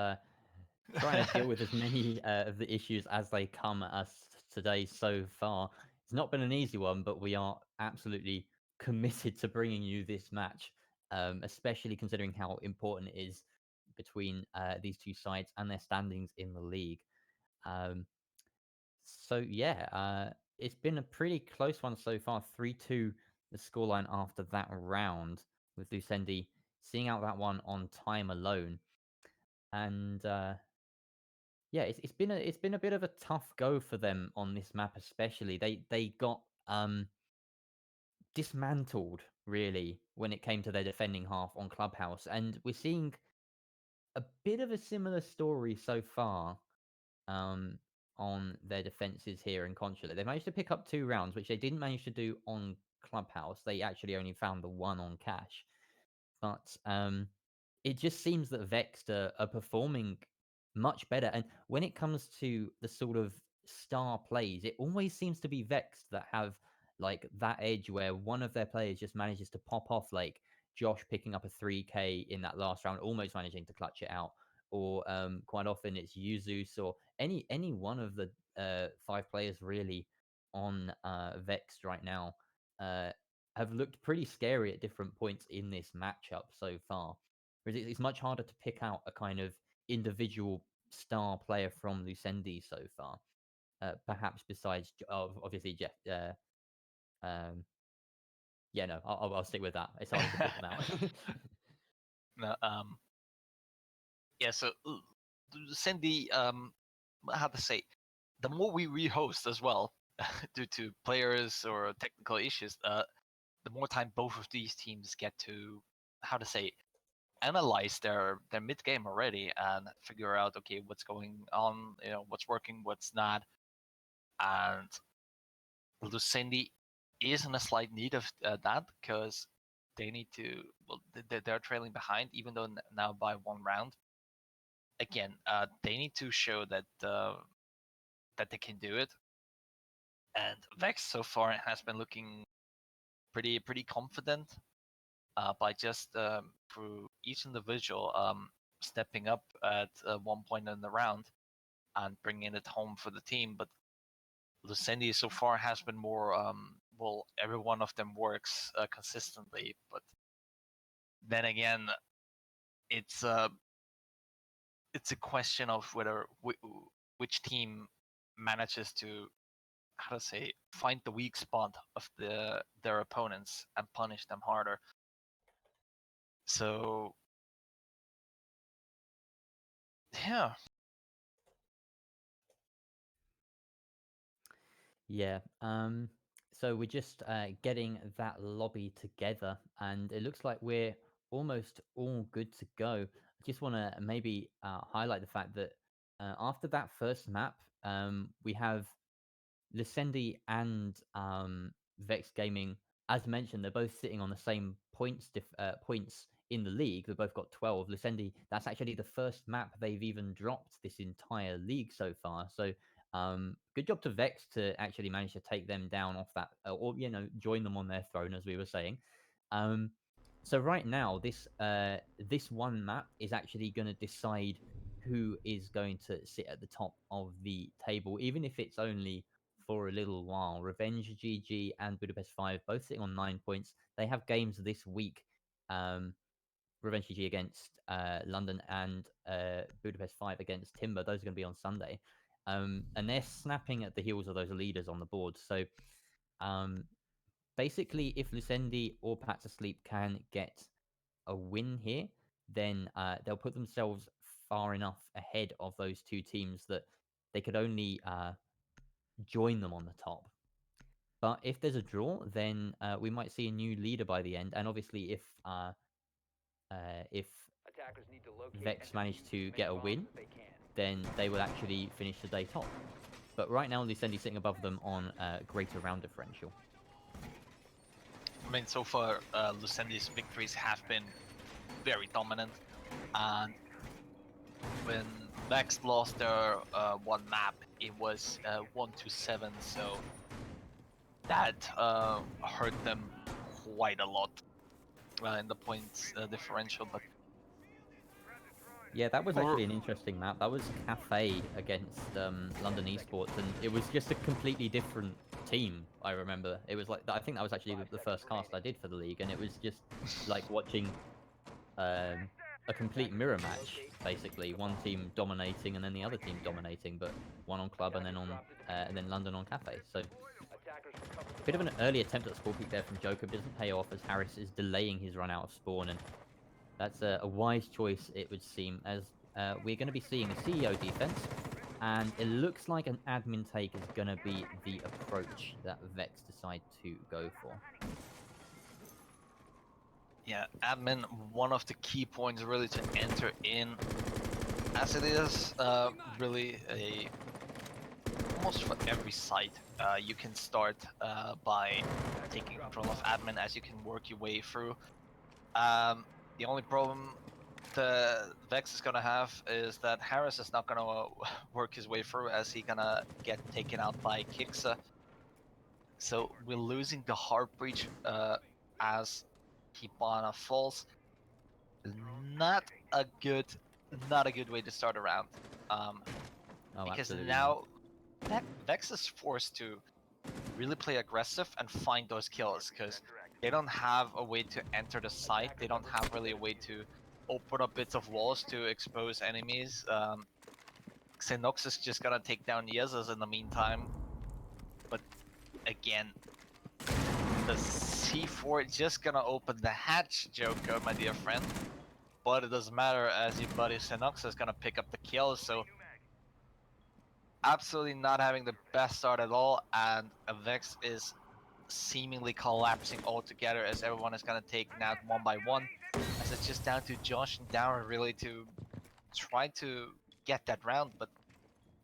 trying to deal with as many of the issues as they come at us today so far. It's not been an easy one, but we are absolutely committed to bringing you this match, especially considering how important it is between these two sides and their standings in the league. So yeah, it's been a pretty close one so far. 3-2 the scoreline after that round, with Lucendi seeing out that one on time alone. And yeah, it's been a bit of a tough go for them on this map, especially. They got dismantled really when it came to their defending half on Clubhouse, and we're seeing a bit of a similar story so far on their defenses here in Consulate. They managed to pick up 2 rounds, which they didn't manage to do on Clubhouse. They actually only found the one on Cash. But it just seems that Vexed are performing much better. And when it comes to the sort of star plays, it always seems to be Vexed that have like that edge where one of their players just manages to pop off, like Josh picking up a 3K in that last round, almost managing to clutch it out. Or quite often it's Yuzus or any one of the 5 players really on Vexed right now have looked pretty scary at different points in this matchup so far. Whereas it's much harder to pick out a kind of individual star player from Lucendi so far. Perhaps besides, obviously, Jeff. Yeah, no, I'll stick with that. It's harder to pick them out. No, yeah, so Cindy, how to say, the more we rehost as well, due to players or technical issues, the more time both of these teams get to, how to say, analyze their mid game already and figure out, okay, what's going on, what's working, what's not. And Lucendi is in a slight need of that, because they need to. Well, they're trailing behind, even though now by 1 round. Again, they need to show that that they can do it. And Vex so far has been looking pretty confident by just through each individual stepping up at one point in the round and bringing it home for the team. But Lucendi so far has been more well, every one of them works consistently, but then again, it's a question of whether which team manages to, how to say, find the weak spot of their opponents and punish them harder. So yeah. Yeah. So we're just getting that lobby together, and it looks like we're almost all good to go. I just want to maybe highlight the fact that after that first map, we have Lucendi and Vex Gaming. As mentioned, they're both sitting on the same points in the league. They've both got 12. Lucendi, that's actually the first map they've even dropped this entire league so far. So good job to Vex to actually manage to take them down off that, or join them on their throne, as we were saying. So right now, this one map is actually going to decide who is going to sit at the top of the table, even if it's only for a little while. Revenge GG and Budapest 5 both sitting on 9 points. They have games this week. Revenge GG against London and Budapest 5 against Timber. Those are going to be on Sunday. And they're snapping at the heels of those leaders on the board. So basically, if Lucendi or Pats Asleep can get a win here, then they'll put themselves far enough ahead of those two teams that they could only join them on the top. But if there's a draw, then we might see a new leader by the end. And obviously, if Vex manage to get a win, then they will actually finish the day top. But right now, Lucendi sitting above them on greater round differential. I mean, so far, Lucendi's victories have been very dominant, and when Vex lost their one map, it was 1-7, so that hurt them quite a lot in the points differential. But yeah, that was actually an interesting map. That was Cafe against London Esports, and it was just a completely different team. I remember it was like, I think that was actually the first cast I did for the league, and it was just like watching a complete mirror match, basically. One team dominating and then the other team dominating, but one on club and then London on cafe. So a bit of an early attempt at spawn peek there from Joker, doesn't pay off as Harris is delaying his run out of spawn, and that's a wise choice, it would seem, as we're going to be seeing a CEO defense, and it looks like an admin take is going to be the approach that Vex decide to go for. yeah, admin, one of the key points really to enter in, as it is really a almost for every site. You can start by taking control of admin as you can work your way through. The only problem the Vex is gonna have is that Harris is not gonna work his way through, as he's gonna get taken out by Kiksa. So we're losing the heart breach as Hibana falls. Not a good way to start a round. Because now Vex is forced to really play aggressive and find those kills, because they don't have a way to enter the site. They don't have really a way to open up bits of walls to expose enemies. Xenox is just gonna take down Yezas in the meantime. But again, the C4 just gonna open the hatch, Joker, my dear friend. But it doesn't matter, as your buddy Xenox is gonna pick up the kill, so absolutely not having the best start at all, and Vex is seemingly collapsing altogether, as everyone is gonna take out one by one, as it's just down to Josh and Darren really to try to get that round, but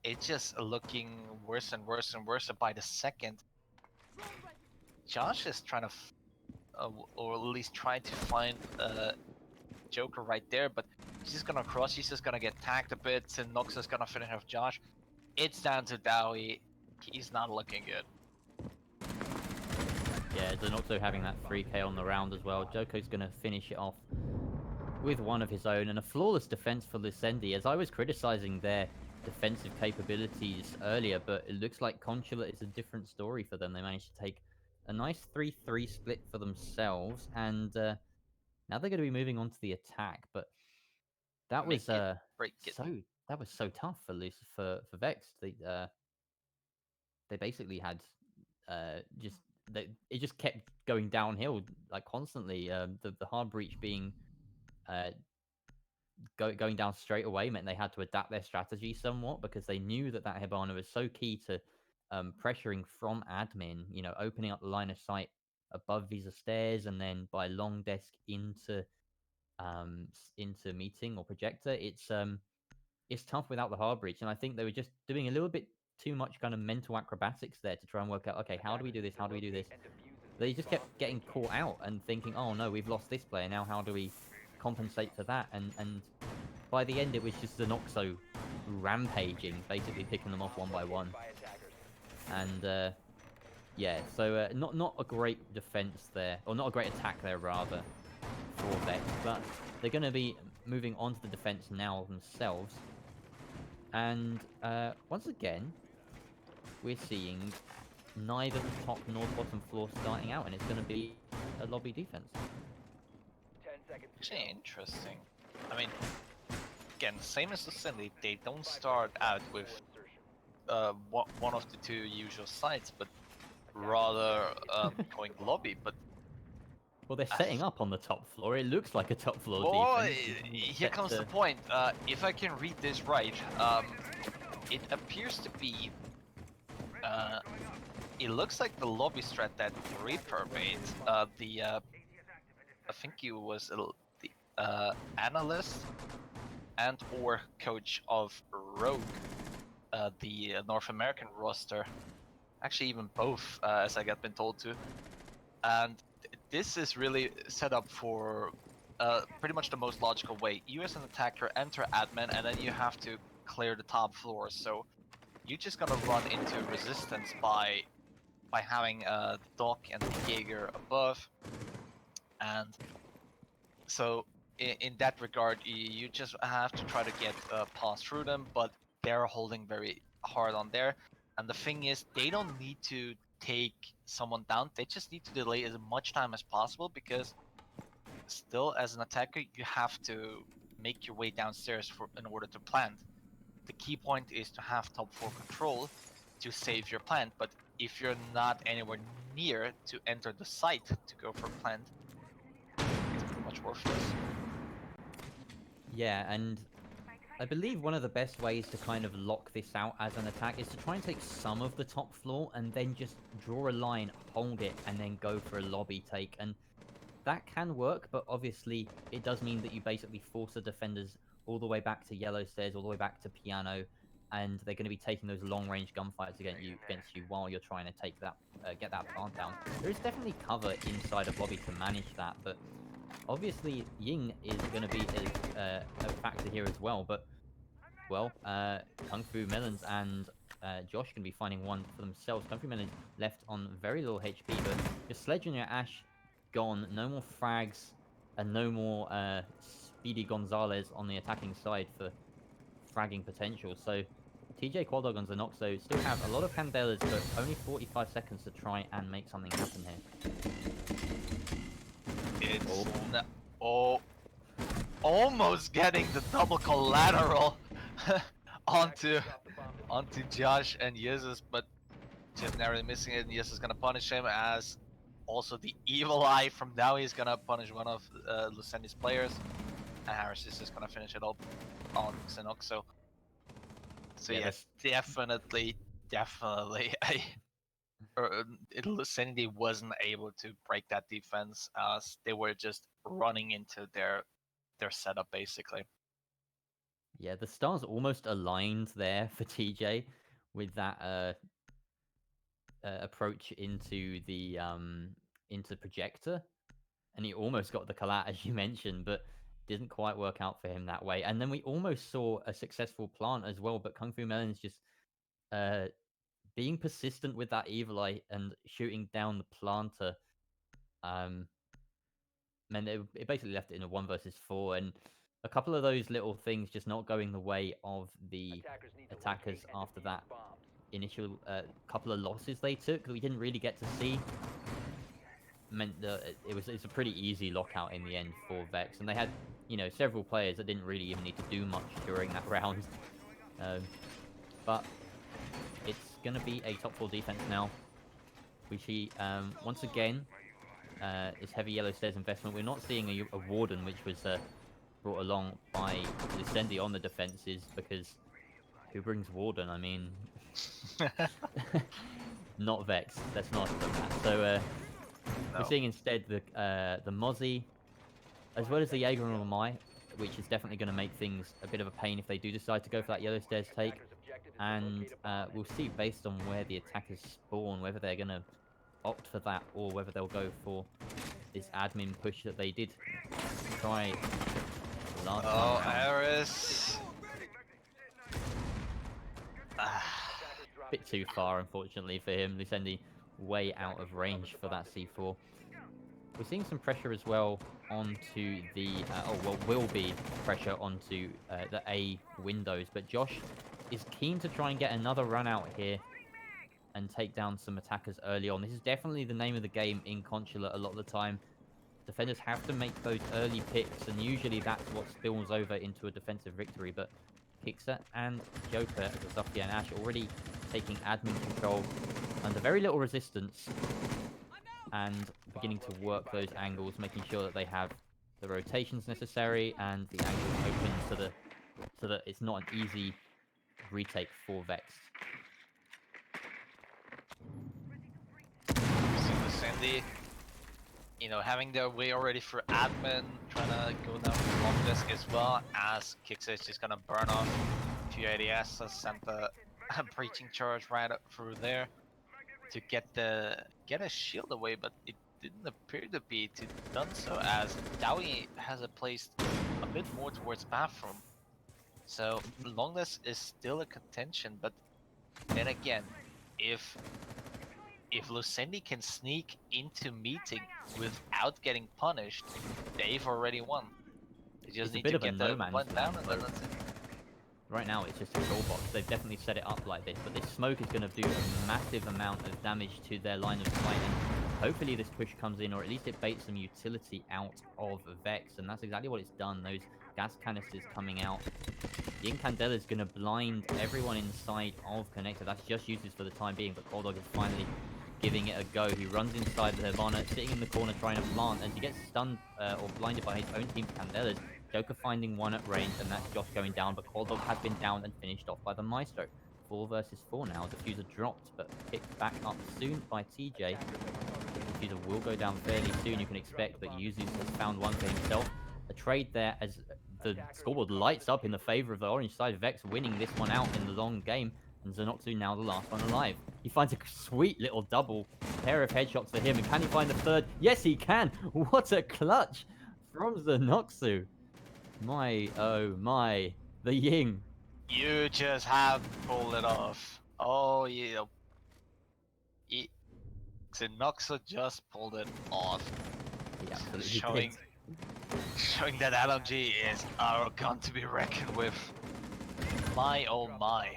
it's just looking worse and worse and worse by the second. Josh is trying to, or at least trying to find Joker right there, but he's just gonna cross. He's just gonna get tagged a bit. And Nox is gonna finish off Josh. It's down to Dowie. He's not looking good. Yeah, Zenoxo having that 3k on the round as well. Joko's going to finish it off with one of his own, and a flawless defense for Lucendi. As I was criticizing their defensive capabilities earlier, but it looks like Consulate is a different story for them. They managed to take a nice 3-3 split for themselves, and now they're going to be moving on to the attack. But that was Break it. so tough for Vexed. They basically had it just kept going downhill like constantly. The hard breach being going down straight away meant they had to adapt their strategy somewhat, because they knew that Hibana was so key to pressuring from admin, opening up the line of sight above Visa stairs and then by long desk into meeting or projector. It's tough without the hard breach, and I think they were just doing a little bit too much kind of mental acrobatics there to try and work out, okay, how do we do this? How do we do this? They just kept getting caught out and thinking, oh no, we've lost this player. Now how do we compensate for that? And by the end, it was just Zenoxo rampaging, basically picking them off one by one. And yeah, so not a great defense there, or not a great attack there rather for Vex, but they're going to be moving on to the defense now themselves. And once again, we're seeing neither the top nor bottom floor starting out, and it's going to be a lobby defense. 10 seconds. Actually, interesting. I mean, again, same as Lucendi, they don't start out with one of the two usual sites, but rather going lobby. But well, they're setting up on the top floor. It looks like a top floor defense. Here comes the point. If I can read this right, it appears to be. It looks like the lobby strat that Reaper made. I think he was the analyst and or coach of Rogue, the North American roster. Actually, even both, as I got been told to. And this is really set up for pretty much the most logical way. You as an attacker enter admin, and then you have to clear the top floors. So you're just gonna run into resistance by having Doc and the Jaeger above, and so in that regard, you just have to try to get past through them, but they're holding very hard on there. And the thing is, they don't need to take someone down. They just need to delay as much time as possible, because still, as an attacker, you have to make your way downstairs in order to plant. The key point is to have top 4 control to save your plant, but if you're not anywhere near to enter the site to go for plant, it's pretty much worthless. Yeah, and I believe one of the best ways to kind of lock this out as an attack is to try and take some of the top floor and then just draw a line, hold it, and then go for a lobby take. And that can work, but obviously it does mean that you basically force the defenders all the way back to yellow stairs, all the way back to piano, and they're going to be taking those long-range gunfights against you while you're trying to take that, get that plant down. There is definitely cover inside of lobby to manage that, but obviously Ying is going to be a factor here as well. But well, Kung Fu Melons and Josh can be finding one for themselves. Kung Fu Melons left on very little HP, but your Sledge and your Ash gone. No more frags and no more Speedy Gonzalez on the attacking side for fragging potential. So TJ Quaddog and Zenoxo still have a lot of Candelas, but only 45 seconds to try and make something happen here. It's almost getting the double collateral onto Josh and Jesus, but just narrowly missing it. And Jesus is gonna punish him, as also the evil eye from Dowie is gonna punish one of Lucendi's players, and Harris is just gonna finish it up on Xenoxo. So Yeah, yes, definitely, Lucendi wasn't able to break that defense, as they were just running into their setup basically. Yeah, the stars almost aligned there for TJ with that approach into the projector, and he almost got the collat, as you mentioned, but didn't quite work out for him that way. And then we almost saw a successful plant as well, but Kung Fu Melon's just being persistent with that Evil Eye and shooting down the planter. Meant it basically left it in a 1 versus 4, and a couple of those little things just not going the way of the attackers after that initial couple of losses they took that we didn't really get to see meant that it's a pretty easy lockout in the end for Vex, and they had several players that didn't really even need to do much during that round. But it's gonna be a top 4 defense now. We see once again is heavy yellow stairs investment. We're not seeing a warden, which was brought along by Lucendi on the defenses, because who brings warden? I mean, not Vex. Let's not have done that. So we're seeing instead the Mozzie, as well as the Jaeger and Mai, which is definitely going to make things a bit of a pain if they do decide to go for that yellow stairs take. And we'll see based on where the attackers spawn, whether they're going to opt for that or whether they'll go for this admin push that they did try last time. Oh, Aris. Bit too far, unfortunately, for him. Lucendi way out of range for that C4. We're seeing some pressure as well onto the... will be pressure onto the A windows. But Josh is keen to try and get another run out here and take down some attackers early on. This is definitely the name of the game in Consulate a lot of the time. Defenders have to make those early picks, and usually that's what spills over into a defensive victory. But Kixer and Joker, Zofia and Ash, already taking admin control under very little resistance and beginning to work those angles, making sure that they have the rotations necessary and the angles open so that it's not an easy retake for Vexed. Lucendi, having their way already for admin, trying to go down the long desk as well, as Kixer is just gonna burn off a few ADS, sent a breaching charge right up through there to get a shield away, but it didn't appear to be done so, as Dowie has it placed a bit more towards bathroom. So Longness is still a contention, but then again, if Lucendi can sneak into meeting without getting punished, they've already won. They just need to get the one down, and then that's it. Right now, it's just a goal box. They've definitely set it up like this, but this smoke is going to do a massive amount of damage to their line of sight. And hopefully this push comes in, or at least it baits some utility out of Vex, and that's exactly what it's done. Those gas canisters coming out. The Incandela is going to blind everyone inside of Connector. That's just useless for the time being, but Coldog is finally giving it a go. He runs inside the Havana, sitting in the corner trying to plant, and he gets stunned or blinded by his own team's Candelas. Joker finding one at range, and that's Josh going down, but Coldog has been down and finished off by the Maestro. 4 versus 4 now. Diffuser dropped, but picked back up soon by TJ. The Diffuser will go down fairly soon, you can expect, but Yuzu has found one for himself. A trade there as the scoreboard lights up in the favor of the orange side. Vex winning this one out in the long game, and Xenoxu now the last one alive. He finds a sweet little double pair of headshots for him, and can he find the third? Yes, he can! What a clutch from Xenoxu! My, oh my, the Ying. You just have pulled it off. Oh, yeah. Xenoxu just pulled it off. He absolutely did. Showing that LMG is our gun to be reckoned with. My oh my.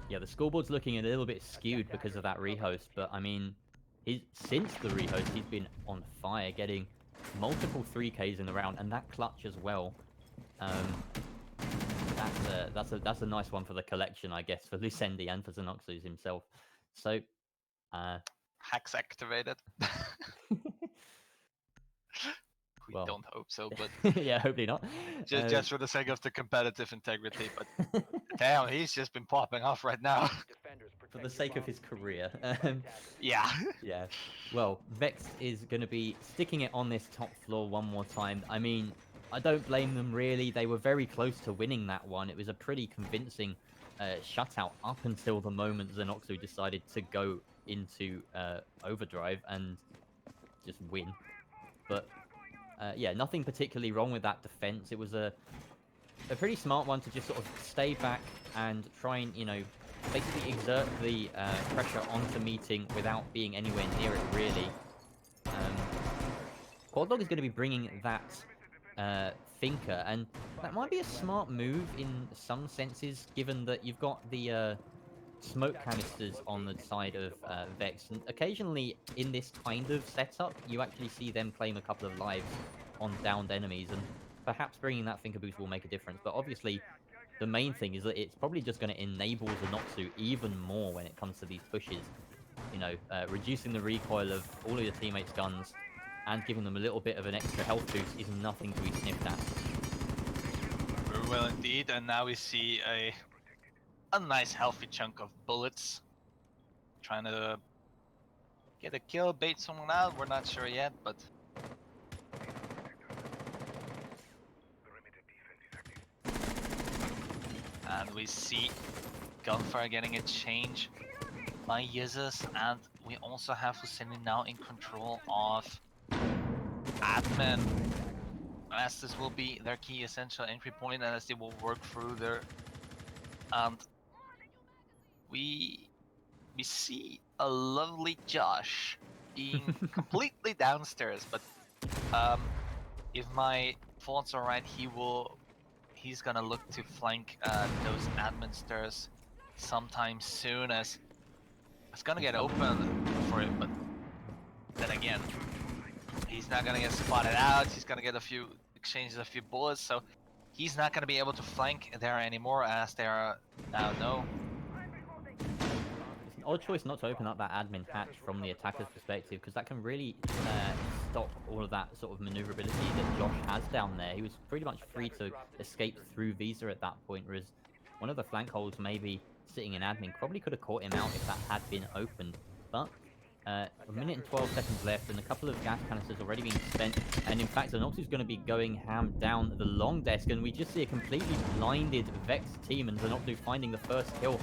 Yeah, the scoreboard's looking a little bit skewed because of that rehost, but I mean, since the rehost, he's been on fire, getting multiple 3Ks in the round, and that clutch as well. That's a nice one for the collection, I guess, for Lucendi and for Xenoxu himself. So, hacks activated. We don't hope so, but yeah, hopefully not. Just for the sake of the competitive integrity, but damn, he's just been popping off right now. For the sake of his career. Yeah. Yeah. Well, Vex is going to be sticking it on this top floor one more time. I mean, I don't blame them really. They were very close to winning that one. It was a pretty convincing shutout up until the moment Xenoxu decided to go into overdrive and just win. But yeah, nothing particularly wrong with that defense. It was a pretty smart one to just sort of stay back and try and, you know, basically exert the pressure onto Meeting without being anywhere near it, really. Quad Dog is going to be bringing that Thinker, and that might be a smart move in some senses, given that you've got the smoke canisters on the side of Vex, and occasionally in this kind of setup, you actually see them claim a couple of lives on downed enemies, and perhaps bringing that Thinker boost will make a difference. But obviously, the main thing is that it's probably just going to enable Xenoxu even more when it comes to these pushes. You know, reducing the recoil of all of your teammates' guns and giving them a little bit of an extra health boost is nothing to be sniffed at. Very well indeed, and now we see a nice healthy chunk of bullets. Trying to get a kill, bait someone out, we're not sure yet, but... And we see Gunfire getting a change by Yizis, and we also have Lucendi now in control of admin, as this will be their key essential entry point, and as they will work through there. And we see a lovely Josh being completely downstairs, but if my thoughts are right, he's gonna look to flank those admin stairs sometime soon, as it's gonna get open for him, but then again, he's not gonna get spotted out, he's gonna get exchanges a few bullets, so he's not gonna be able to flank there anymore, as there are now no. It's an odd choice not to open up that admin hatch from the attacker's perspective, because that can really stop all of that sort of maneuverability that Josh has down there. He was pretty much free to escape through Visa at that point, whereas one of the flank holes maybe sitting in admin probably could have caught him out if that had been opened. But a minute and 12 seconds left, and a couple of gas canisters already being spent, and in fact Xenoxu's going to be going ham down the long desk, and we just see a completely blinded Vexed team, and Xenoxu finding the first kill,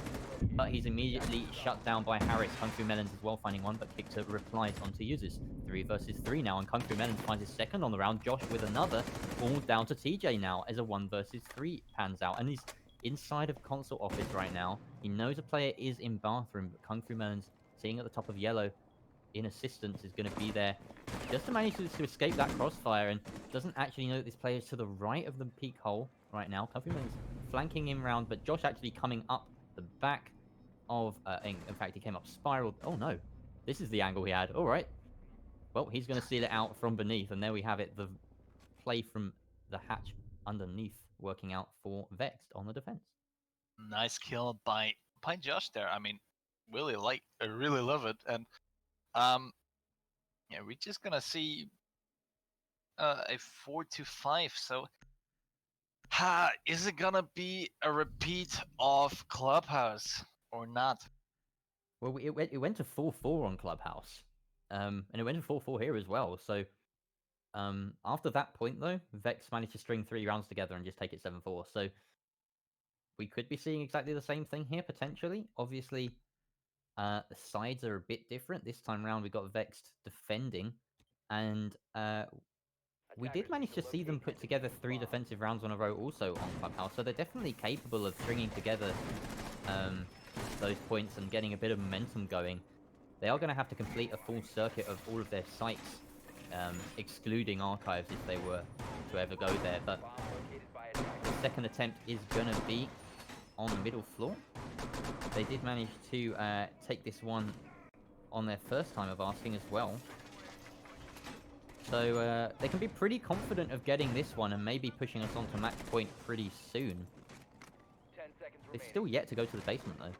but he's immediately shut down by Harris. Kung Fu Melons as well finding one, but Kictor replies onto users. 3 versus 3 now, and Kung Fu Melons finds his second on the round. Josh with another, all down to TJ now as a 1 versus 3 pans out, and he's inside of console office right now. He knows a player is in bathroom, but Kung Fu Melons seeing at the top of yellow in assistance is going to be there just to manage to escape that crossfire, and doesn't actually know that this player is to the right of the peak hole right now. Kung Fu Melons flanking him round, but Josh actually coming up the back of in fact he came up spiraled. Oh no, this is the angle he had. All right, well, he's going to seal it out from beneath, and there we have it, the play from the hatch underneath working out for Vexed on the defense. Nice kill by Josh there. I mean, I really love it, and yeah, we're just gonna see a 4-5. So, is it gonna be a repeat of Clubhouse or not? Well, it went to 4-4 on Clubhouse, and it went to 4-4 here as well. So, after that point though, Vex managed to string 3 rounds together and just take it 7-4. So, we could be seeing exactly the same thing here potentially. Obviously, the sides are a bit different this time round. We got Vexed defending, and we did manage to see them put together 3 defensive rounds on a row also on Clubhouse. So they're definitely capable of stringing together those points and getting a bit of momentum going. They are going to have to complete a full circuit of all of their sites, excluding archives if they were to ever go there. But the second attempt is going to be on the middle floor. They did manage to take this one on their first time of asking as well. So they can be pretty confident of getting this one and maybe pushing us on to match point pretty soon. 10 seconds They've remaining. still yet to go to the basement though.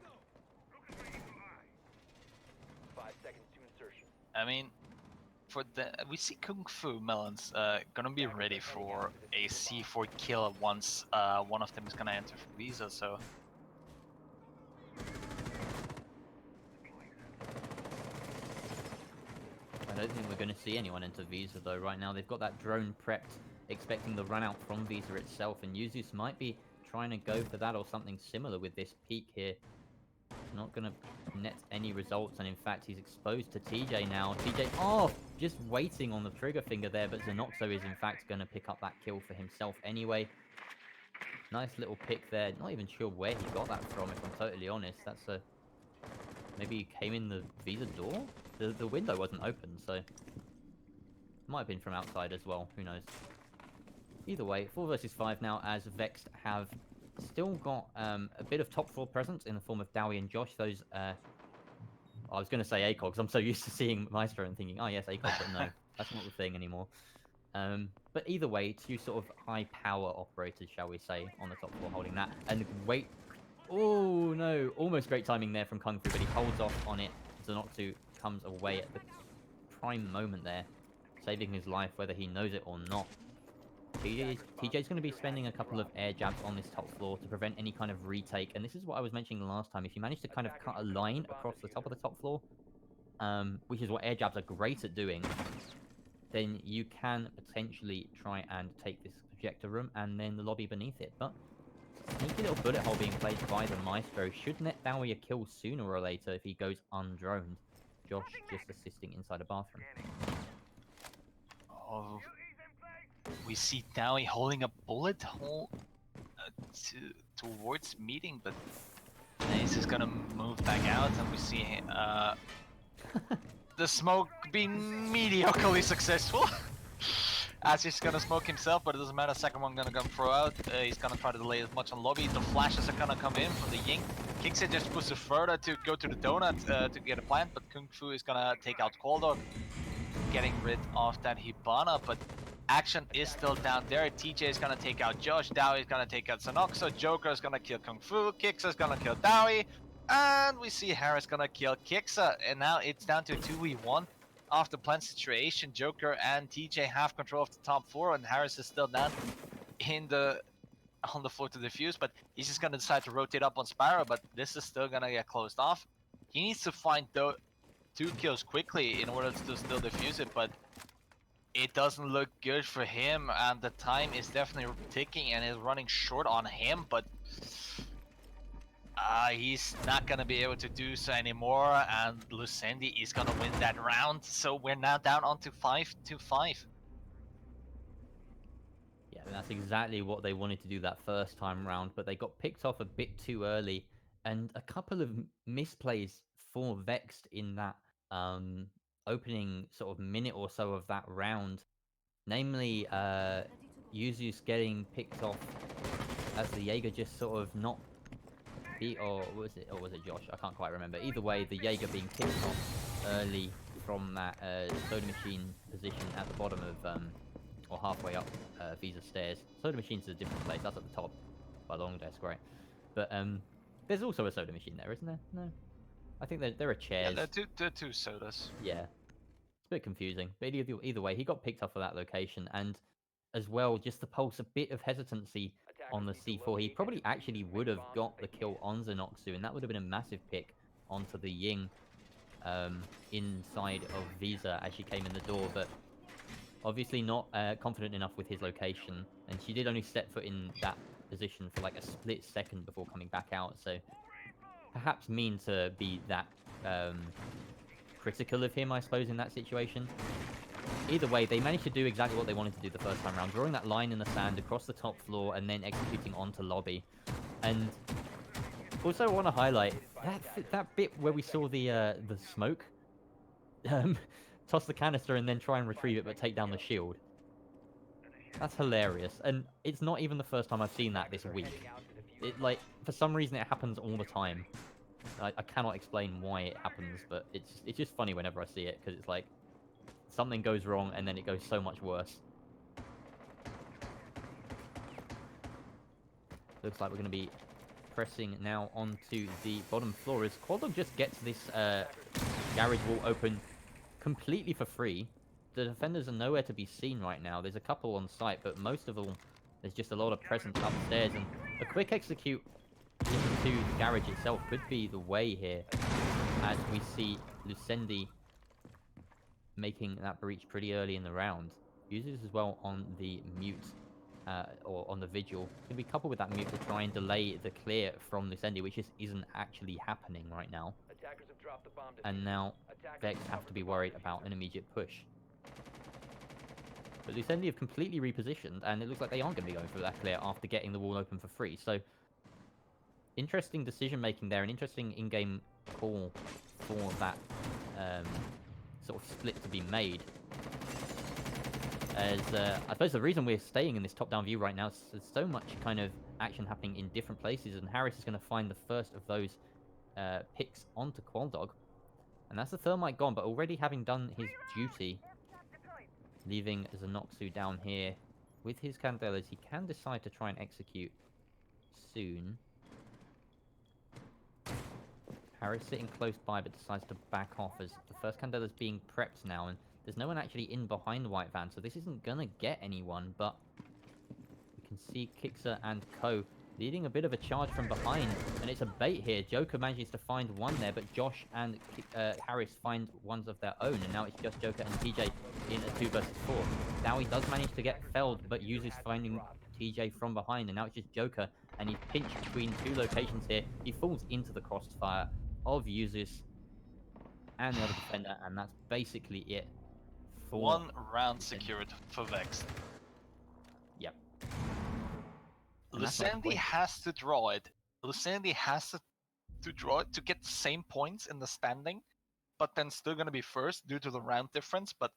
5 seconds to insertion. I mean, we see Kung Fu Melons gonna be ready for a C4 kill once one of them is gonna enter for Visa. So I don't think we're going to see anyone enter Visa though right now. They've got that drone prepped, expecting the run out from Visa itself, and Yuzus might be trying to go for that or something similar with this peek here. Not going to net any results, and in fact, he's exposed to TJ now. TJ, just waiting on the trigger finger there, but Zenoxo is in fact going to pick up that kill for himself anyway. Nice little pick there. Not even sure where he got that from, if I'm totally honest. That's a... Maybe he came in the Visa door? The window wasn't open, so... Might have been from outside as well. Who knows? Either way, 4 versus 5 now, as Vexed have still got a bit of top floor presence in the form of Dowie and Josh. Those, I was going to say ACOG, because I'm so used to seeing Maestro and thinking, oh yes, ACOG, but no, that's not the thing anymore. But either way, 2 sort of high power operators, shall we say, on the top floor holding that. And wait, oh no, almost great timing there from Kung Fu, but he holds off on it. Zenoxu comes away at the prime moment there, saving his life, whether he knows it or not. TJ's going to be spending a couple of air jabs on this top floor to prevent any kind of retake. And this is what I was mentioning last time. If you manage to kind of cut a line across the top of the top floor, which is what air jabs are great at doing, then you can potentially try and take this projector room and then the lobby beneath it. But sneaky little bullet hole being placed by the Maestro should net Dowie a kill sooner or later if he goes undroned. Josh just assisting inside a bathroom. Oh, we see Dowie holding a bullet hole towards meeting, but Ace is gonna move back out, and we see the smoke being mediocrely successful. As he's gonna smoke himself, but it doesn't matter. Second one gonna come throw out. He's gonna try to delay as much on lobby. The flashes are gonna come in from the Ying. Kicks it, just pushes further to go to the donut to get a plant, but Kung Fu is gonna take out Coldog, getting rid of that Hibana, but action is still down there. TJ is gonna take out Josh, Dowie is gonna take out Sanoxo, Joker is gonna kill Kung Fu, Kixer is gonna kill Dowie, and we see Harris gonna kill Kixer, and now it's down to a 2v1 after plant situation. Joker and TJ have control of the top 4, and Harris is still down on the floor to defuse, but he's just gonna decide to rotate up on Sparrow, but this is still gonna get closed off. He needs to find 2 kills quickly in order to still defuse it, but it doesn't look good for him, and the time is definitely ticking and is running short on him, but he's not gonna be able to do so anymore, and Lucendi is gonna win that round, so we're now down onto 5-5. Yeah, that's exactly what they wanted to do that first time round, but they got picked off a bit too early, and a couple of misplays for Vexed in that opening sort of minute or so of that round. Namely, Yuzu's getting picked off as the Jaeger just sort of not beat, or was it Josh? I can't quite remember. Either way, the Jaeger being picked off early from that soda machine position at the bottom of, or halfway up Visa stairs. Soda machine's a different place. That's at the top by the long desk, right? But there's also a soda machine there, isn't there? No, I think there are chairs. Yeah, there are 2 sodas. Yeah, it's a bit confusing. But either way, he got picked up for that location, and as well, just to pulse a bit of hesitancy on the C4, he probably actually would have got the kill on Zenoxu, and that would have been a massive pick onto the Ying inside of Visa as she came in the door, but obviously not confident enough with his location, and she did only step foot in that position for like a split second before coming back out, so perhaps mean to be that critical of him, I suppose, in that situation. Either way, they managed to do exactly what they wanted to do the first time around, drawing that line in the sand across the top floor and then executing onto lobby. And also I want to highlight that bit where we saw the smoke toss the canister and then try and retrieve it but take down the shield. That's hilarious, and it's not even the first time I've seen that this week. It, like, for some reason it happens all the time. I cannot explain why it happens, but it's just funny whenever I see it, because it's like something goes wrong and then it goes so much worse. Looks like we're going to be pressing now onto the bottom floor as Qualdog just gets this garage wall open completely for free. The defenders are nowhere to be seen right now. There's a couple on site, but most of all, there's just a lot of presence upstairs, and a quick execute into the garage itself could be the way here, as we see Lucendi making that breach pretty early in the round. Uses as well on the mute or on the Vigil, can be coupled with that move to try and delay the clear from Lucendi, which just isn't actually happening right now. Attackers have dropped the bomb And diffuser. now Attackers Vex recovered have to the be bomb worried diffuser. about an immediate push. But Lucendi have completely repositioned, and it looks like they aren't going to be going for that clear after getting the wall open for free. So, interesting decision-making there, an interesting in-game call for that sort of split to be made. As I suppose the reason we're staying in this top-down view right now is there's so much kind of action happening in different places, and Harris is going to find the first of those picks onto Qualdog. And that's the Thermite gone, but already having done his duty, leaving Zanoxu down here with his Candelas, he can decide to try and execute soon. Harris sitting close by, but decides to back off as the first Candela's being prepped now, and there's no one actually in behind White Van, so this isn't gonna get anyone, but we can see Kixer and Co leading a bit of a charge from behind, and it's a bait here. Joker manages to find one there, but Josh and Harris find ones of their own, and now it's just Joker and TJ in a 2 versus 4. Dowie does manage to get felled, but uses finding TJ from behind, and now it's just Joker, and he's pinched between 2 locations here. He falls into the crossfire of Usus and the other defender, and that's basically it. One round secured for Vexed. Yep. And that's my Lucendi point. has to draw it. Lucendi has to draw it to get the same points in the standing, but then still going to be first due to the round difference. But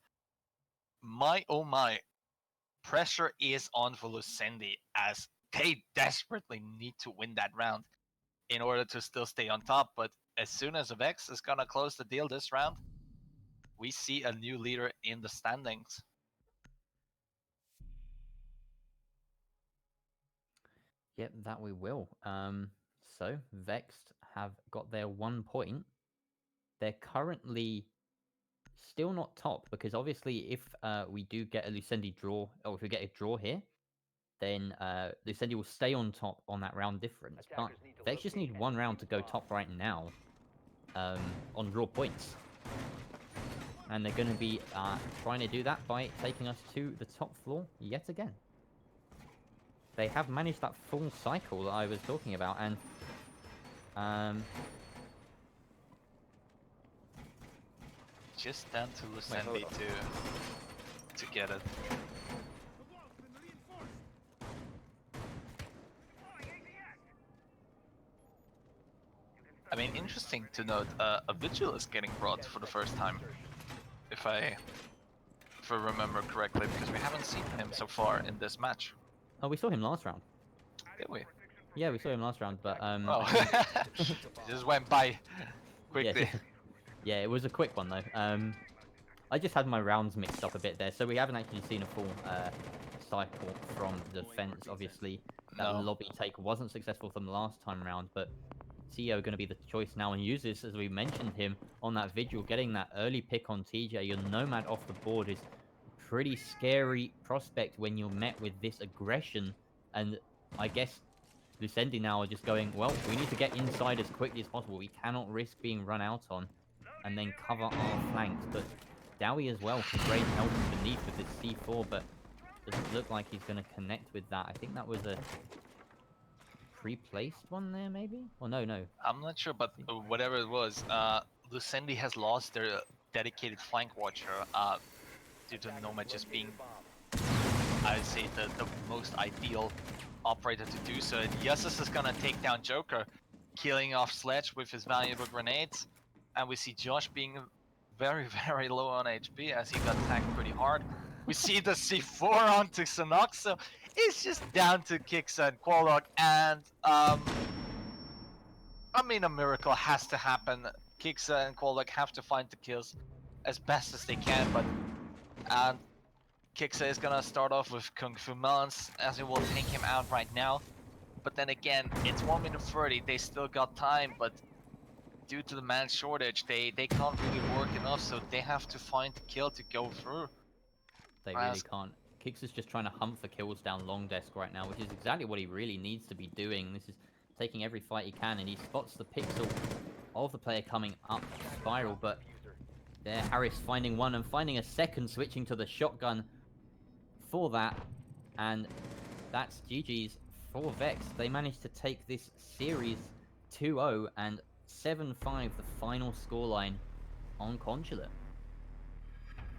my oh my, pressure is on for Lucendi as they desperately need to win that round in order to still stay on top. But as soon as Vex is going to close the deal this round, we see a new leader in the standings. Yep, that we will. So Vexed have got their 1 point. They're currently still not top, because obviously if we do get a Lucendi draw, or if we get a draw here, then Lucendi will stay on top on that round difference. But Attackers need to Vex just locate need and 1 round defuse to the go bomb. top right now on draw points. And they're going to be trying to do that by taking us to the top floor yet again. They have managed that full cycle that I was talking about, and Just down to Lucendi to get it. I mean, interesting to note, a Vigil is getting brought for the first time, if I remember correctly, because we haven't seen him so far in this match. oh, we saw him last round. Did we? Yeah, we saw him last round, but Oh, I think- it just went by quickly. Yeah, it was a quick one though. I just had my rounds mixed up a bit there, so we haven't actually seen a full cycle from the fence. Obviously, that No. lobby take wasn't successful from the last time round, but CEO going to be the choice now, and uses, as we mentioned him on that Vigil, getting that early pick on TJ. Your Nomad off the board is a pretty scary prospect when you're met with this aggression, and I guess Lucendi now are just going, well, we need to get inside as quickly as possible. We cannot risk being run out on, and then cover our flanks. But Dowie as well can raise help from beneath with this C4, but doesn't look like he's going to connect with that. I think that was a pre-placed one there, maybe? Or no. I'm not sure, but whatever it was, Lucendi has lost their dedicated flank watcher due to Nomad just being, I would say, the most ideal operator to do so. And Yussus is gonna take down Joker, killing off Sledge with his valuable grenades, and we see Josh being very, very low on HP as he got tagged pretty hard. We see the C4 onto Sanox, so it's just down to Kix and Qualog, and I mean, a miracle has to happen. Kix and Qualog have to find the kills as best as they can, but Kix is gonna start off with Kung Fu Melons, as it will take him out right now. But then again, it's 1 minute 30, they still got time, but due to the man shortage, they can't really work enough, so they have to find the kill to go through. They really can't. Kix is just trying to hunt for kills down long desk right now, which is exactly what he really needs to be doing. This is taking every fight he can, and he spots the pixel of the player coming up spiral, but there Harris finding one and finding a second, switching to the shotgun for that, and that's GG's for Vexed. They managed to take this series 2-0 and 7-5 the final scoreline on Consulate.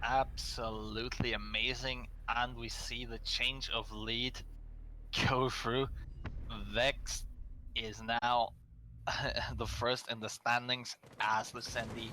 Absolutely amazing, and we see the change of lead go through. Vex is now the first in the standings as Lucendi